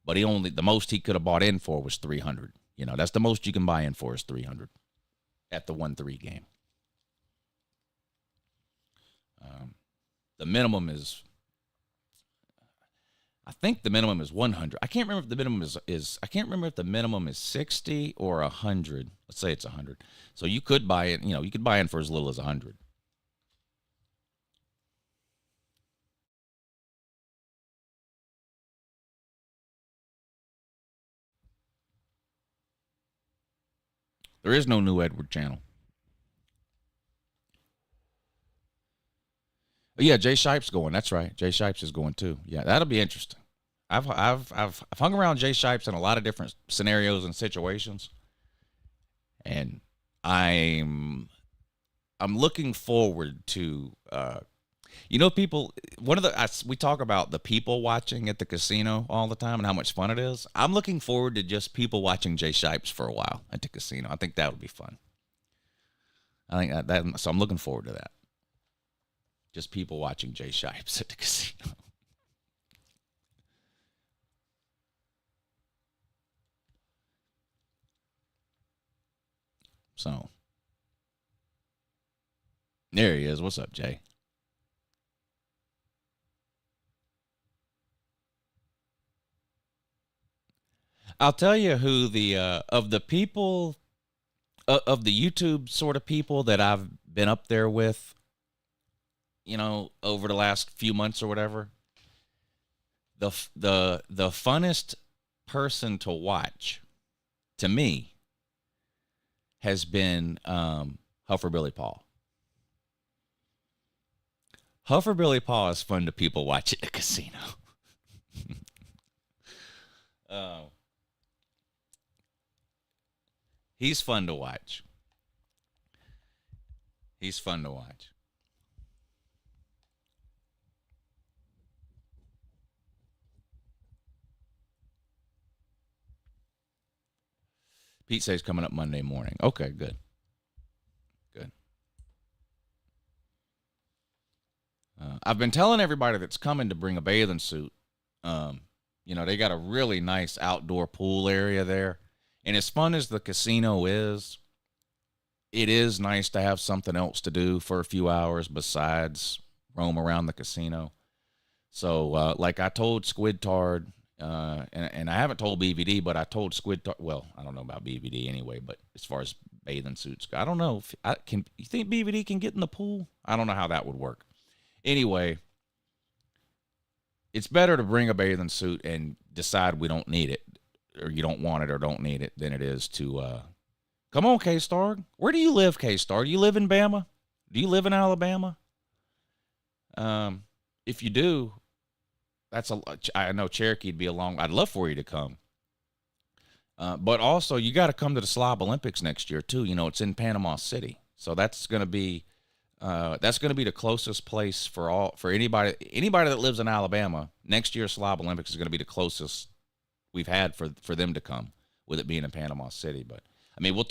But the most he could have bought in for was $300. You know, that's the most you can buy in for is $300 at the 1-3 game. The minimum is, I think the minimum is 100. I can't remember if the minimum is I can't remember if the minimum is 60 or 100. Let's say it's 100. So you could buy it, you know, you could buy in for as little as 100. There is no new Edward channel. Oh, yeah, Jay Shipes going. That's right. Jay Shipes is going too. Yeah, that'll be interesting. I've hung around Jay Shipes in a lot of different scenarios and situations, and I'm looking forward to people. We talk about the people watching at the casino all the time and how much fun it is. I'm looking forward to just people watching Jay Shipes for a while at the casino. I think that would be fun. I think so I'm looking forward to that. Just people watching Jay Shipes at the casino. So, there he is. What's up, Jay? I'll tell you who of the people, of the YouTube sort of people that I've been up there with, you know, over the last few months or whatever. The funnest person to watch, to me, has been Huffer Billy Paul. Huffer Billy Paul is fun to people watch at the casino. He's fun to watch. He's fun to watch. Pete says coming up Monday morning. Okay, good. Good. I've been telling everybody that's coming to bring a bathing suit. You know, they got a really nice outdoor pool area there. And as fun as the casino is, it is nice to have something else to do for a few hours besides roam around the casino. So, like I told Squidtard, and I haven't told BVD, but I told Squidtard, well, I don't know about BVD anyway, but as far as bathing suits go, I don't know. You think BVD can get in the pool? I don't know how that would work. Anyway, it's better to bring a bathing suit and decide we don't need it, or you don't want it or don't need it, than it is to, come on, K-Star. Where do you live, K-Star? Do you live in Bama? Do you live in Alabama? If you do, I know Cherokee'd be along. I'd love for you to come. But also, you got to come to the Slob Olympics next year, too. You know, it's in Panama City. So that's going to be the closest place for anybody that lives in Alabama. Next year's Slob Olympics is going to be the closest we've had for them to come, with it being in Panama City. But I mean, we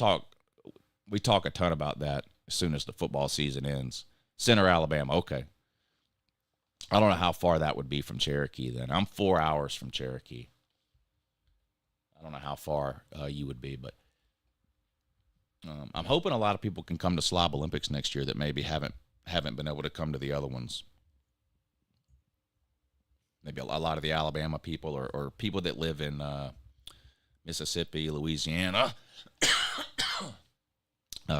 talk a ton about that as soon as the football season ends. Center, Alabama. Okay. I don't know how far that would be from Cherokee then. I'm 4 hours from Cherokee. I don't know how far you would be, but I'm hoping a lot of people can come to Slob Olympics next year that maybe haven't been able to come to the other ones. Maybe a lot of the Alabama people or people that live in Mississippi, Louisiana,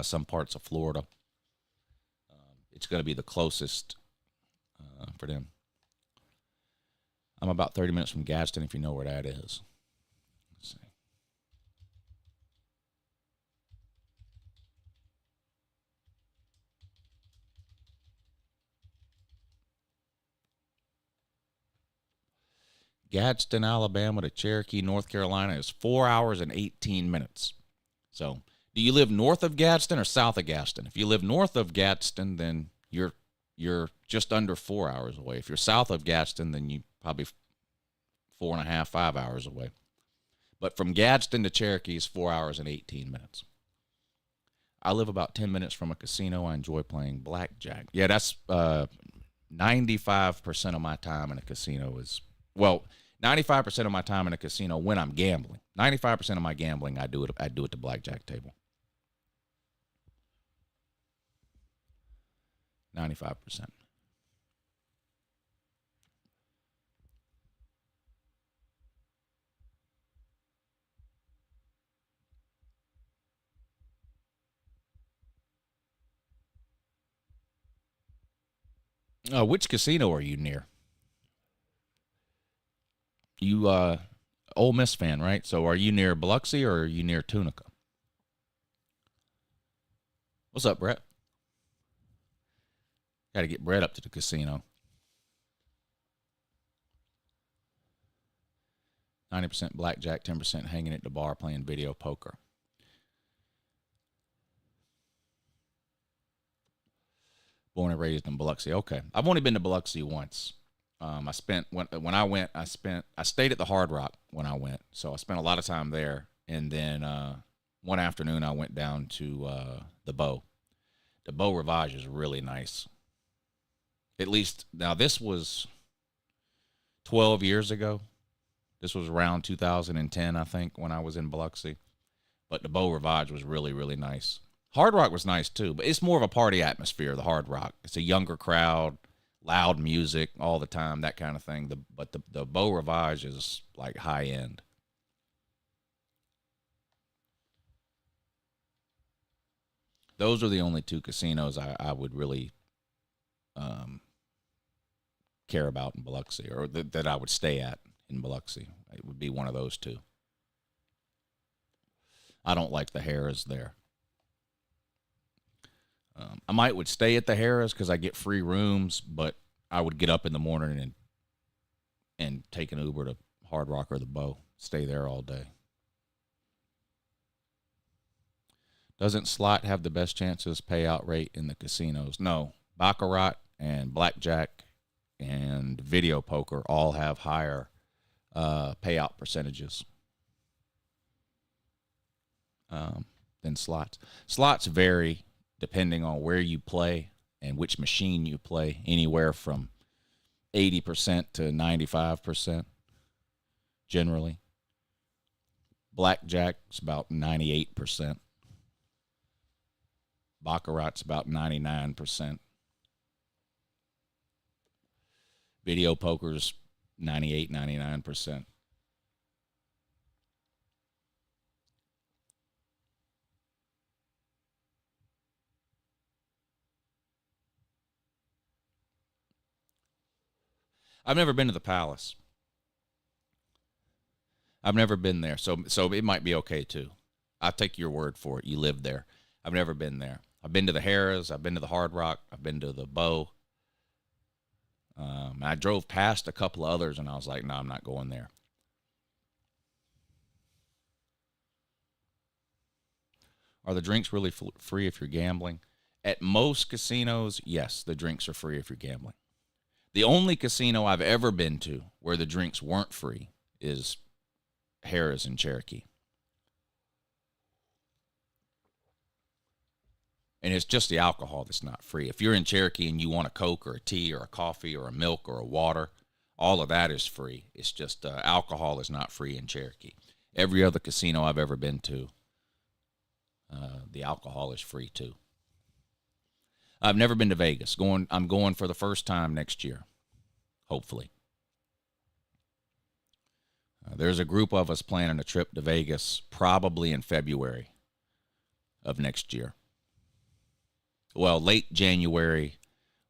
some parts of Florida. It's going to be the closest for them. I'm about 30 minutes from Gadsden, if you know where that is. Let's see. Gadsden, Alabama to Cherokee, North Carolina is 4 hours and 18 minutes. So Do you live north of Gadsden or south of Gadsden? If you live north of Gadsden, then you're just under 4 hours away. If you're south of Gadsden, then you probably 4.5, 5 hours away. But from Gadsden to Cherokee is 4 hours and 18 minutes. I live about 10 minutes from a casino. I enjoy playing blackjack. Yeah, that's 95% of my time in a casino is, well, 95% of my time in a casino when I'm gambling. 95% of my gambling I do at the blackjack table. 95%. Which casino are you near? You Ole Miss fan, right? So are you near Biloxi or are you near Tunica? What's up, Brett? Got to get Brett up to the casino. 90% blackjack, 10% hanging at the bar playing video poker. Born and raised in Biloxi. Okay. I've only been to Biloxi once. I stayed at the Hard Rock when I went. So I spent a lot of time there. And then one afternoon I went down to the Beau. The Beau Rivage is really nice. At least, now this was 12 years ago. This was around 2010, I think, when I was in Biloxi. But the Beau Rivage was really, really nice. Hard Rock was nice too, but it's more of a party atmosphere, the Hard Rock. It's a younger crowd, loud music all the time, that kind of thing. But the Beau Rivage is like high end. Those are the only two casinos I would really care about in Biloxi, or that I would stay at in Biloxi. It would be one of those two. I don't like the Harrah's there. I would stay at the Harrah's because I get free rooms, but I would get up in the morning and take an Uber to Hard Rock or the Beau. Stay there all day. Doesn't slot have the best chances payout rate in the casinos? No. Baccarat and blackjack and video poker all have higher payout percentages than slots. Slots vary depending on where you play and which machine you play, anywhere from 80% to 95% generally. Blackjack's about 98%. Baccarat's about 99%. Video poker's 98, 99%. I've never been to the Palace. I've never been there, so it might be okay too. I'll take your word for it. You live there. I've never been there. I've been to the Harrah's. I've been to the Hard Rock. I've been to the Beau. I drove past a couple of others, and I was like, no, I'm not going there. Are the drinks really free if you're gambling? At most casinos, yes, the drinks are free if you're gambling. The only casino I've ever been to where the drinks weren't free is Harrah's in Cherokee. And it's just the alcohol that's not free. If you're in Cherokee and you want a Coke or a tea or a coffee or a milk or a water, all of that is free. It's just alcohol is not free in Cherokee. Every other casino I've ever been to, the alcohol is free too. I've never been to Vegas. I'm going for the first time next year, hopefully. There's a group of us planning a trip to Vegas probably in February of next year. Well, late January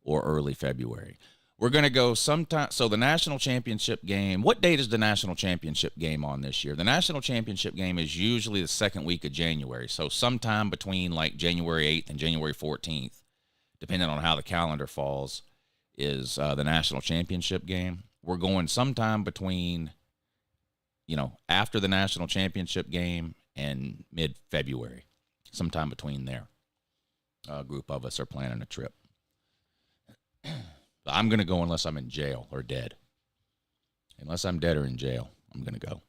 or early February. We're going to go sometime. So the national championship game, what date is the national championship game on this year? The national championship game is usually the second week of January. So sometime between like January 8th and January 14th, depending on how the calendar falls, is the national championship game. We're going sometime between, after the national championship game and mid-February. sometime between there. A group of us are planning a trip. I'm going to go unless I'm in jail or dead. Unless I'm dead or in jail, I'm going to go.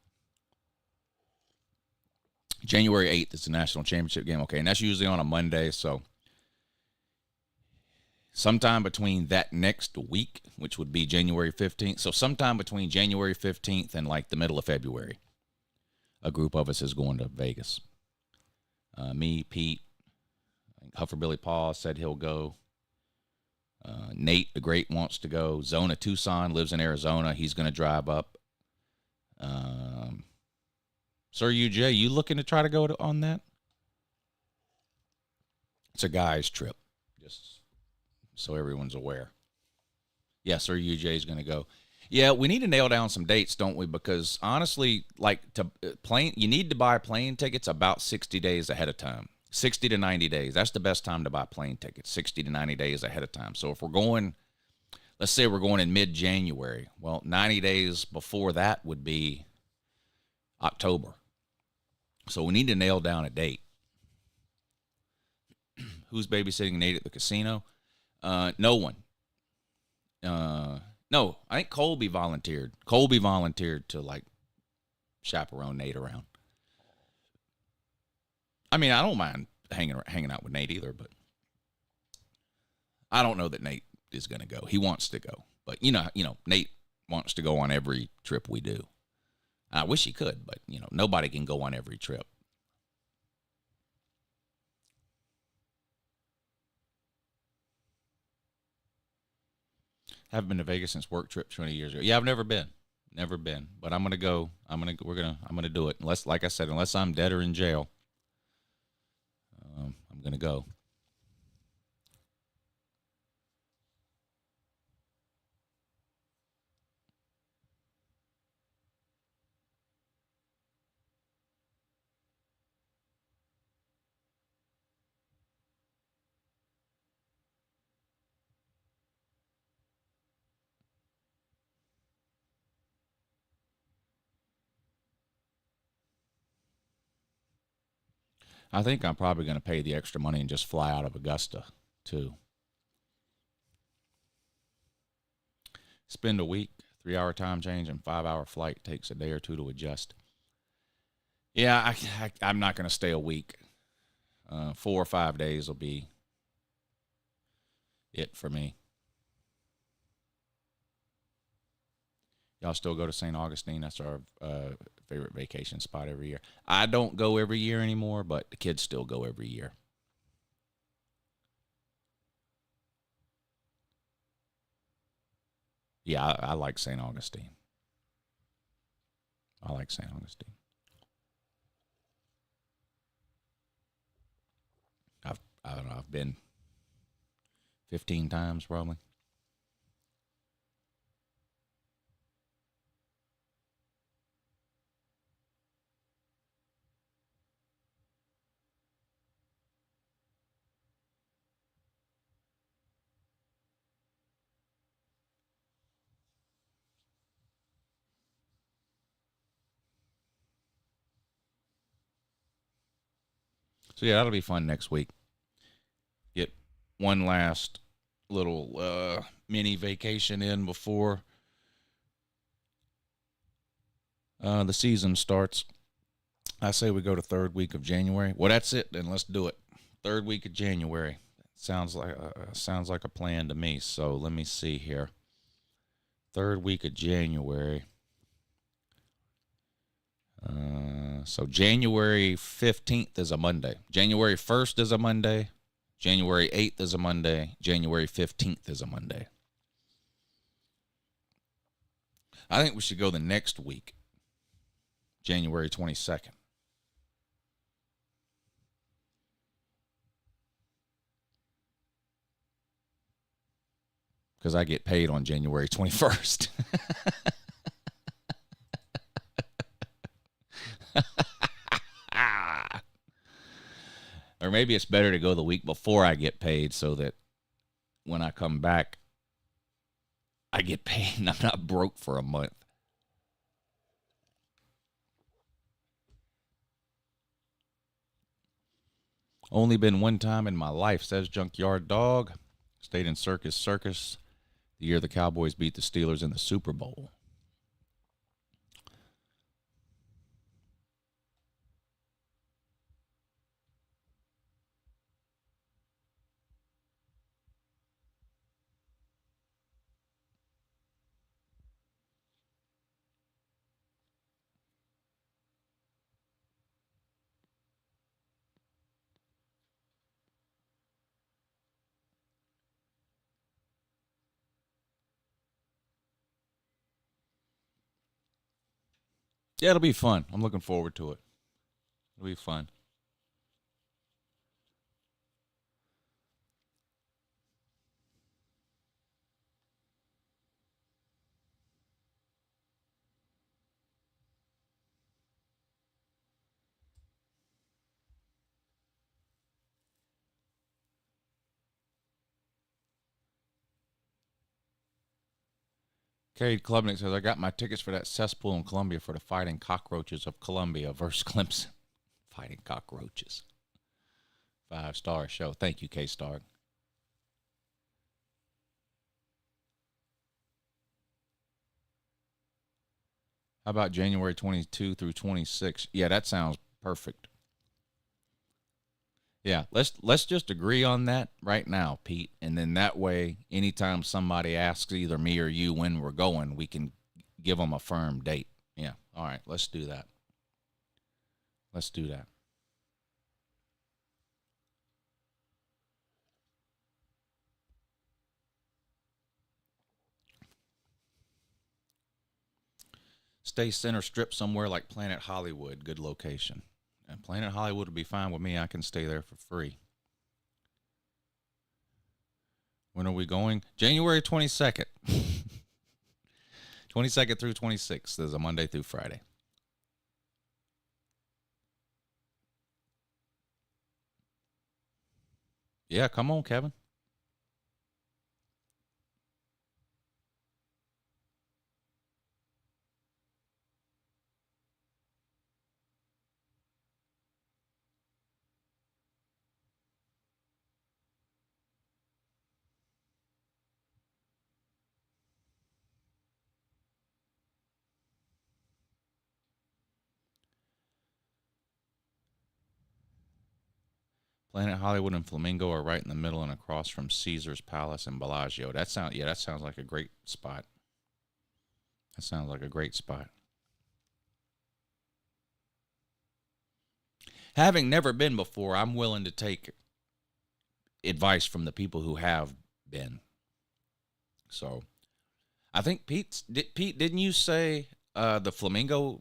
January 8th is the national championship game. Okay, and that's usually on a Monday, so sometime between that next week, which would be January 15th, so sometime between January 15th and like the middle of February, a group of us is going to Vegas. Me, Pete, Huffer Billy Paul said he'll go. Nate the Great wants to go. Zona Tucson lives in Arizona. He's going to drive up. Sir UJ, you looking to try to go on that? It's a guy's trip, just so everyone's aware. Yeah, Sir UJ is going to go. Yeah, we need to nail down some dates, don't we? Because honestly, like you need to buy plane tickets about 60 days ahead of time. 60 to 90 days. That's the best time to buy plane tickets, 60 to 90 days ahead of time. So if we're going, let's say we're going in mid-January, well, 90 days before that would be October. So we need to nail down a date. Who's babysitting Nate at the casino? No one. No, I think Colby volunteered. Colby volunteered to, like, chaperone Nate around. I mean, I don't mind hanging out with Nate either, but I don't know that Nate is going to go. He wants to go, but you know, Nate wants to go on every trip we do. I wish he could, but nobody can go on every trip. I haven't been to Vegas since work trip 20 years ago. Yeah, I've never been, but I'm going to go. I'm going to do it. Unless, like I said, unless I'm dead or in jail. I'm going to go. I think I'm probably going to pay the extra money and just fly out of Augusta, too. Spend a week, 3-hour time change, and 5-hour flight. Takes a day or two to adjust. Yeah, I'm not going to stay a week. 4 or 5 days will be it for me. Y'all still go to St. Augustine? That's our favorite vacation spot every year. I don't go every year anymore, but the kids still go every year. Yeah, I like St. Augustine. I like St. Augustine. I don't know, I've been 15 times probably. So yeah, that'll be fun next week. Get one last little mini vacation in before the season starts. I say we go to third week of January. Well, that's it. Then let's do it. Third week of January. Sounds like a plan to me. So let me see here. Third week of January. So January 15th is a Monday. January 1st is a Monday. January 8th is a Monday. January 15th is a Monday. I think we should go the next week, January 22nd. Because I get paid on January 21st. Or maybe it's better to go the week before I get paid so that when I come back, I get paid and I'm not broke for a month. Only been one time in my life, says Junkyard Dog. Stayed in Circus the year the Cowboys beat the Steelers in the Super Bowl. Yeah, it'll be fun. I'm looking forward to it. It'll be fun. Cade Klubnik says, I got my tickets for that cesspool in Columbia for the Fighting Cockroaches of Columbia versus Clemson. Fighting Cockroaches. 5-star show. Thank you, K-Star. How about January 22 through 26? Yeah, that sounds perfect. Yeah, let's just agree on that right now, Pete. And then that way, anytime somebody asks either me or you when we're going, we can give them a firm date. Yeah, all right, let's do that. Let's do that. Stay center strip somewhere like Planet Hollywood. Good location. And Planet Hollywood would be fine with me. I can stay there for free. When are we going? January 22nd. 22nd through 26th. There's a Monday through Friday. Yeah, come on, Kevin. Planet Hollywood and Flamingo are right in the middle and across from Caesar's Palace and Bellagio. That sounds like a great spot. That sounds like a great spot. Having never been before, I'm willing to take advice from the people who have been. So, I think Pete, didn't you say the Flamingo?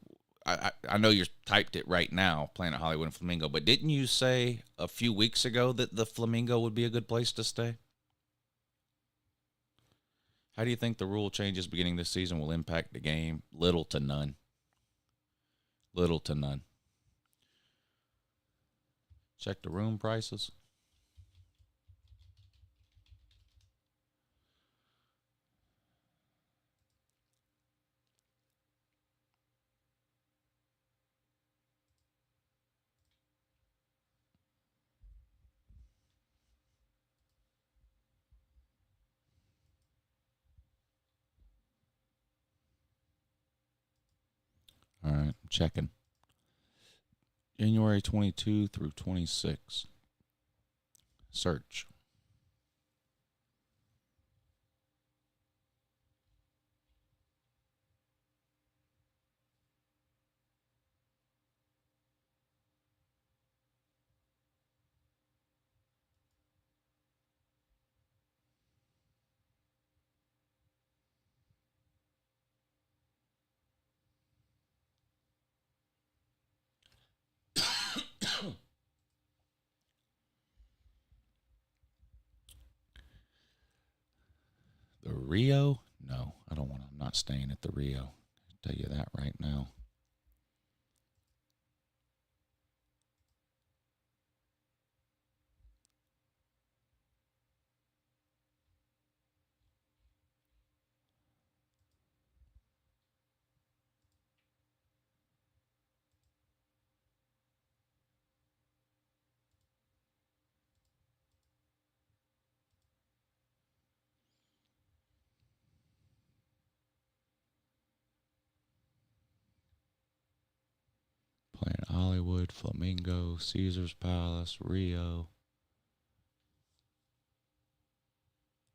I know you typed it right now, Planet Hollywood and Flamingo, but didn't you say a few weeks ago that the Flamingo would be a good place to stay? How do you think the rule changes beginning this season will impact the game? Little to none. Little to none. Check the room prices. All right, I'm checking. January 22 through 26. Search. The Rio? No, I don't want to. I'm not staying at the Rio. I'll tell you that right now. Flamingo, Caesar's Palace, Rio.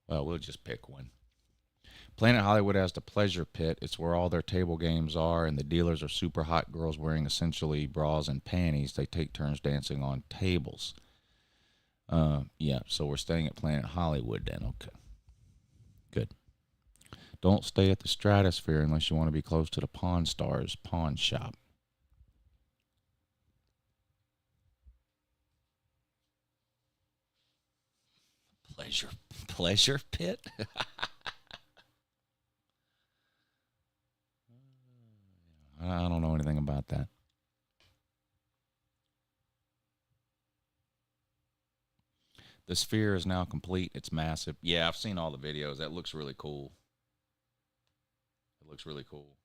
Well, we'll just pick one. Planet Hollywood has the Pleasure Pit. It's where all their table games are, and the dealers are super hot girls wearing essentially bras and panties. They take turns dancing on tables. Yeah, so we're staying at Planet Hollywood then. Okay. Good. Don't stay at the Stratosphere unless you want to be close to the Pawn Stars pawn shop. Pleasure Pit? I don't know anything about that. The Sphere is now complete. It's massive. Yeah, I've seen all the videos. That looks really cool. It looks really cool.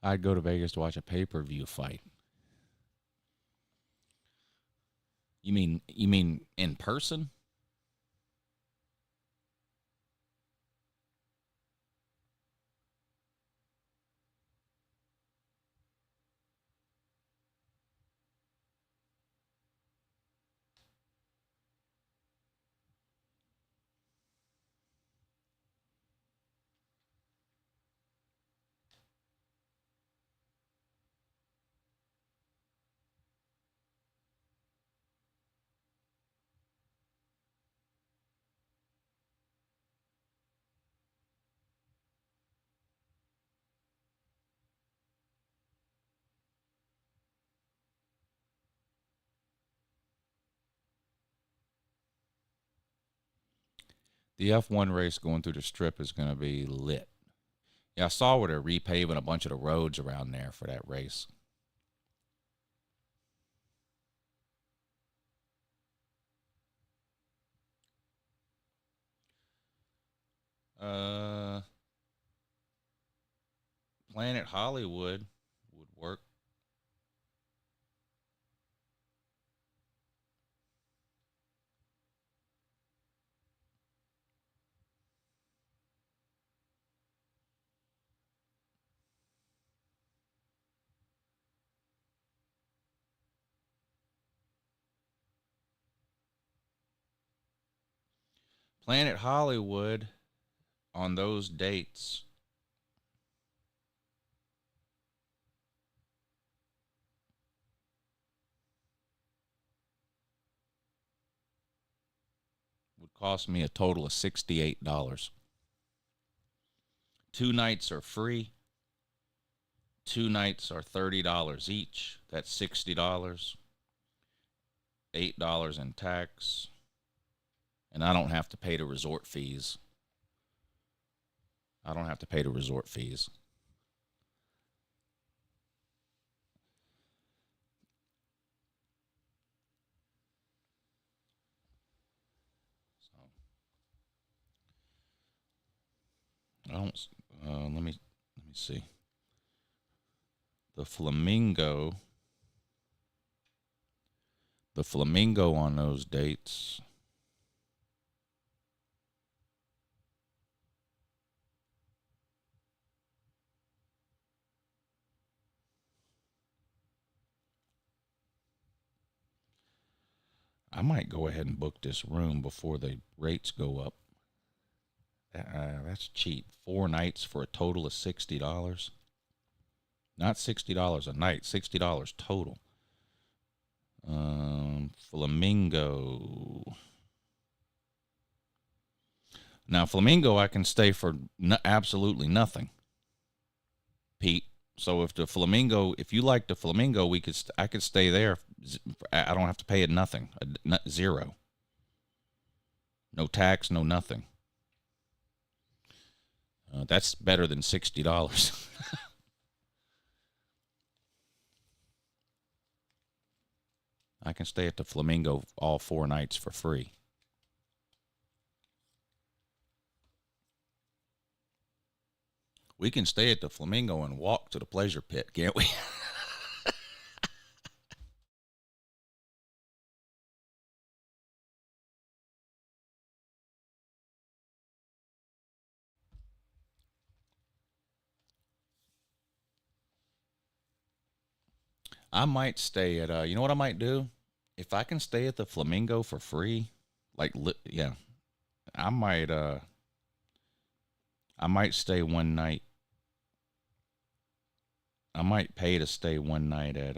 I'd go to Vegas to watch a pay-per-view fight. You mean in person? The F1 race going through the Strip is going to be lit. Yeah, I saw where they're repaving a bunch of the roads around there for that race. Planet Hollywood would work. Planet Hollywood on those dates would cost me a total of $68. 2 nights are free. 2 nights are $30 each. That's $60. $8 in tax. And I don't have to pay the resort fees. I don't have to pay the resort fees. So I don't. Let me see. The Flamingo on those dates. I might go ahead and book this room before the rates go up. That's cheap. 4 nights for a total of $60. Not $60 a night, $60 total. Flamingo. Now, Flamingo, I can stay for absolutely nothing, Pete. So if you like the Flamingo, I could stay there. I don't have to pay it nothing, zero. No tax, no nothing. That's better than $60. I can stay at the Flamingo all 4 nights for free. We can stay at the Flamingo and walk to the Pleasure Pit, can't we? I might stay at, you know what I might do? If I can stay at the Flamingo for free, yeah, I might stay one night. I might pay to stay one night at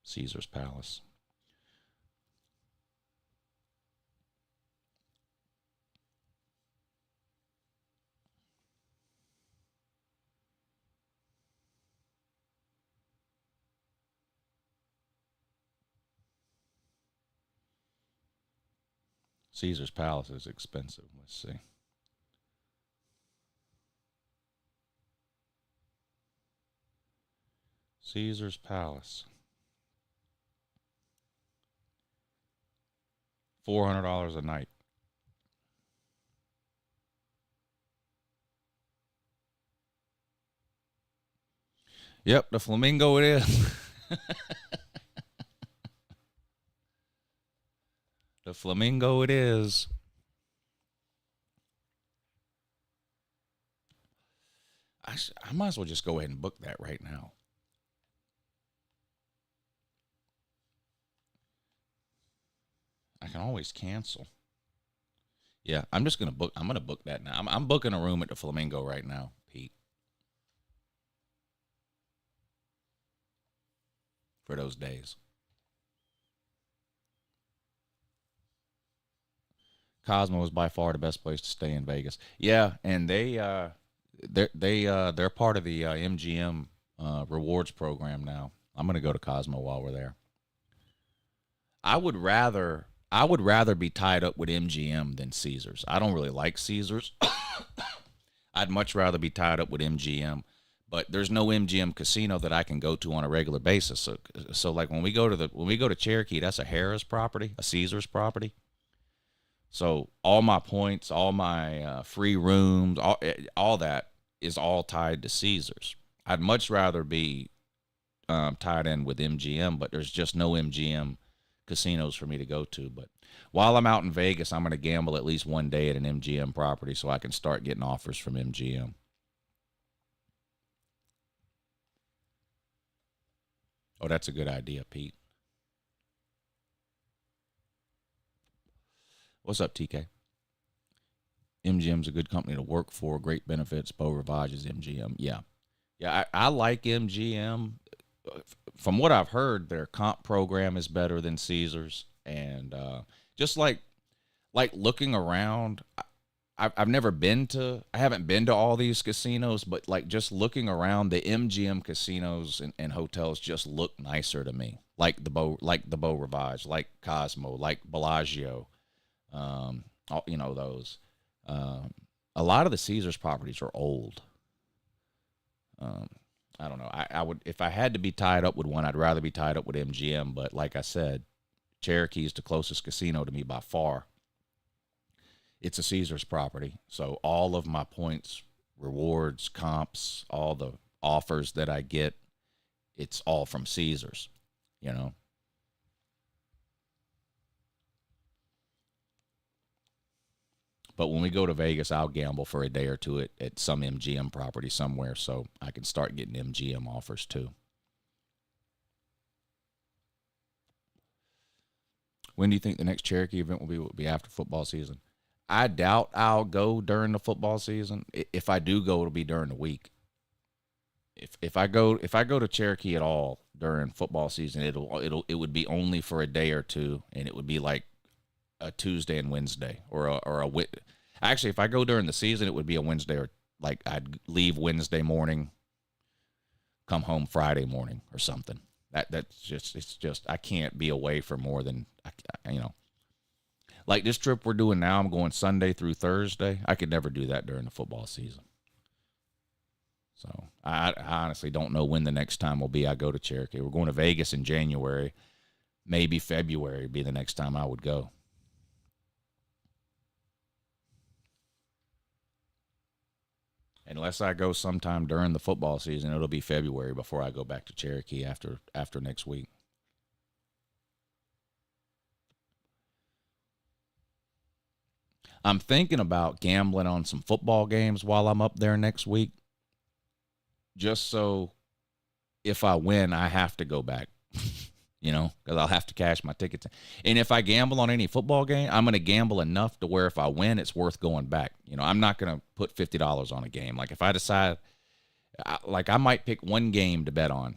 Caesar's Palace. Caesar's Palace is expensive. Let's see. Caesar's Palace. $400 a night. Yep, the Flamingo it is. The Flamingo it is. I might as well just go ahead and book that right now. I can always cancel. Yeah, I'm just gonna book. I'm gonna book that now. I'm booking a room at the Flamingo right now, Pete, for those days. Cosmo is by far the best place to stay in Vegas. Yeah, and they're part of the MGM rewards program now. I'm gonna go to Cosmo while we're there. I would rather be tied up with MGM than Caesars. I don't really like Caesars. I'd much rather be tied up with MGM, but there's no MGM casino that I can go to on a regular basis. So like when we go to Cherokee, that's a Harrah's property, a Caesars property. So all my points, all my free rooms, all that is all tied to Caesars. I'd much rather be tied in with MGM, but there's just no MGM casinos for me to go to. But while I'm out in Vegas, I'm going to gamble at least one day at an MGM property so I can start getting offers from MGM. Oh, that's a good idea, Pete. What's up, TK? MGM's a good company to work for. Great benefits. Beau Rivage is MGM. Yeah. I like MGM. From what I've heard, their comp program is better than Caesars. And just like looking around, I haven't been to all these casinos, but like just looking around, the MGM casinos and hotels just look nicer to me. Like the Beau Rivage, like Cosmo, like Bellagio. Those. A lot of the Caesars properties are old. I don't know. I would, if I had to be tied up with one, I'd rather be tied up with MGM. But like I said, Cherokee is the closest casino to me by far. It's a Caesars property, so all of my points, rewards, comps, all the offers that I get, it's all from Caesars. But when we go to Vegas, I'll gamble for a day or two at some MGM property somewhere so I can start getting MGM offers too. When do you think the next Cherokee event will be after football season? I doubt I'll go during the football season. If I do go, it'll be during the week. If I go to Cherokee at all during football season, it would be only for a day or two, and it would be like a Tuesday and Wednesday actually, if I go during the season, it would be a Wednesday, or like I'd leave Wednesday morning, come home Friday morning or something. It's just I can't be away for more than like this trip we're doing now. I'm going Sunday through Thursday. I could never do that during the football season. So I honestly don't know when the next time will be I go to Cherokee. We're going to Vegas in January, maybe February would be the next time I would go. Unless I go sometime during the football season, it'll be February before I go back to Cherokee after next week. I'm thinking about gambling on some football games while I'm up there next week, just so if I win, I have to go back, because I'll have to cash my tickets. And if I gamble on any football game, I'm going to gamble enough to where if I win, it's worth going back. I'm not going to put $50 on a game. Like if I decide, I might pick one game to bet on.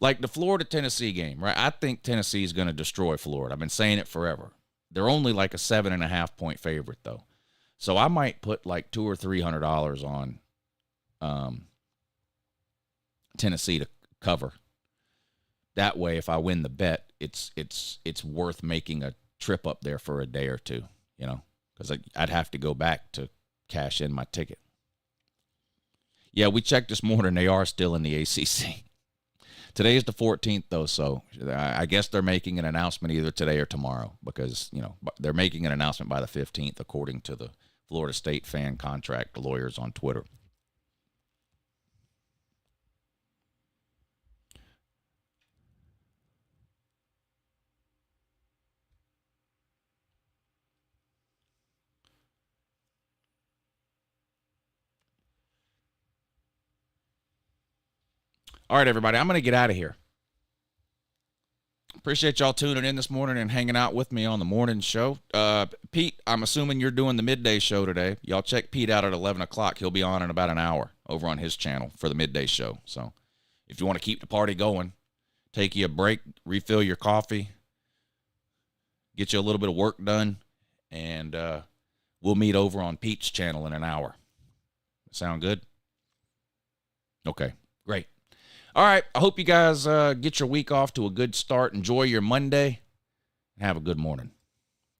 Like the Florida-Tennessee game, right? I think Tennessee is going to destroy Florida. I've been saying it forever. They're only like a 7.5-point favorite, though. So I might put like $200 or $300 on Tennessee to cover. That way, if I win the bet, it's worth making a trip up there for a day or two, because I'd have to go back to cash in my ticket. Yeah, we checked this morning. They are still in the ACC. Today is the 14th, though, so I guess they're making an announcement either today or tomorrow because, they're making an announcement by the 15th, according to the Florida State fan contract lawyers on Twitter. All right, everybody, I'm going to get out of here. Appreciate y'all tuning in this morning and hanging out with me on the morning show. Pete, I'm assuming you're doing the midday show today. Y'all check Pete out at 11 o'clock. He'll be on in about an hour over on his channel for the midday show. So if you want to keep the party going, take you a break, refill your coffee, get you a little bit of work done, and we'll meet over on Pete's channel in an hour. Sound good? Okay, great. All right, I hope you guys get your week off to a good start. Enjoy your Monday, and have a good morning.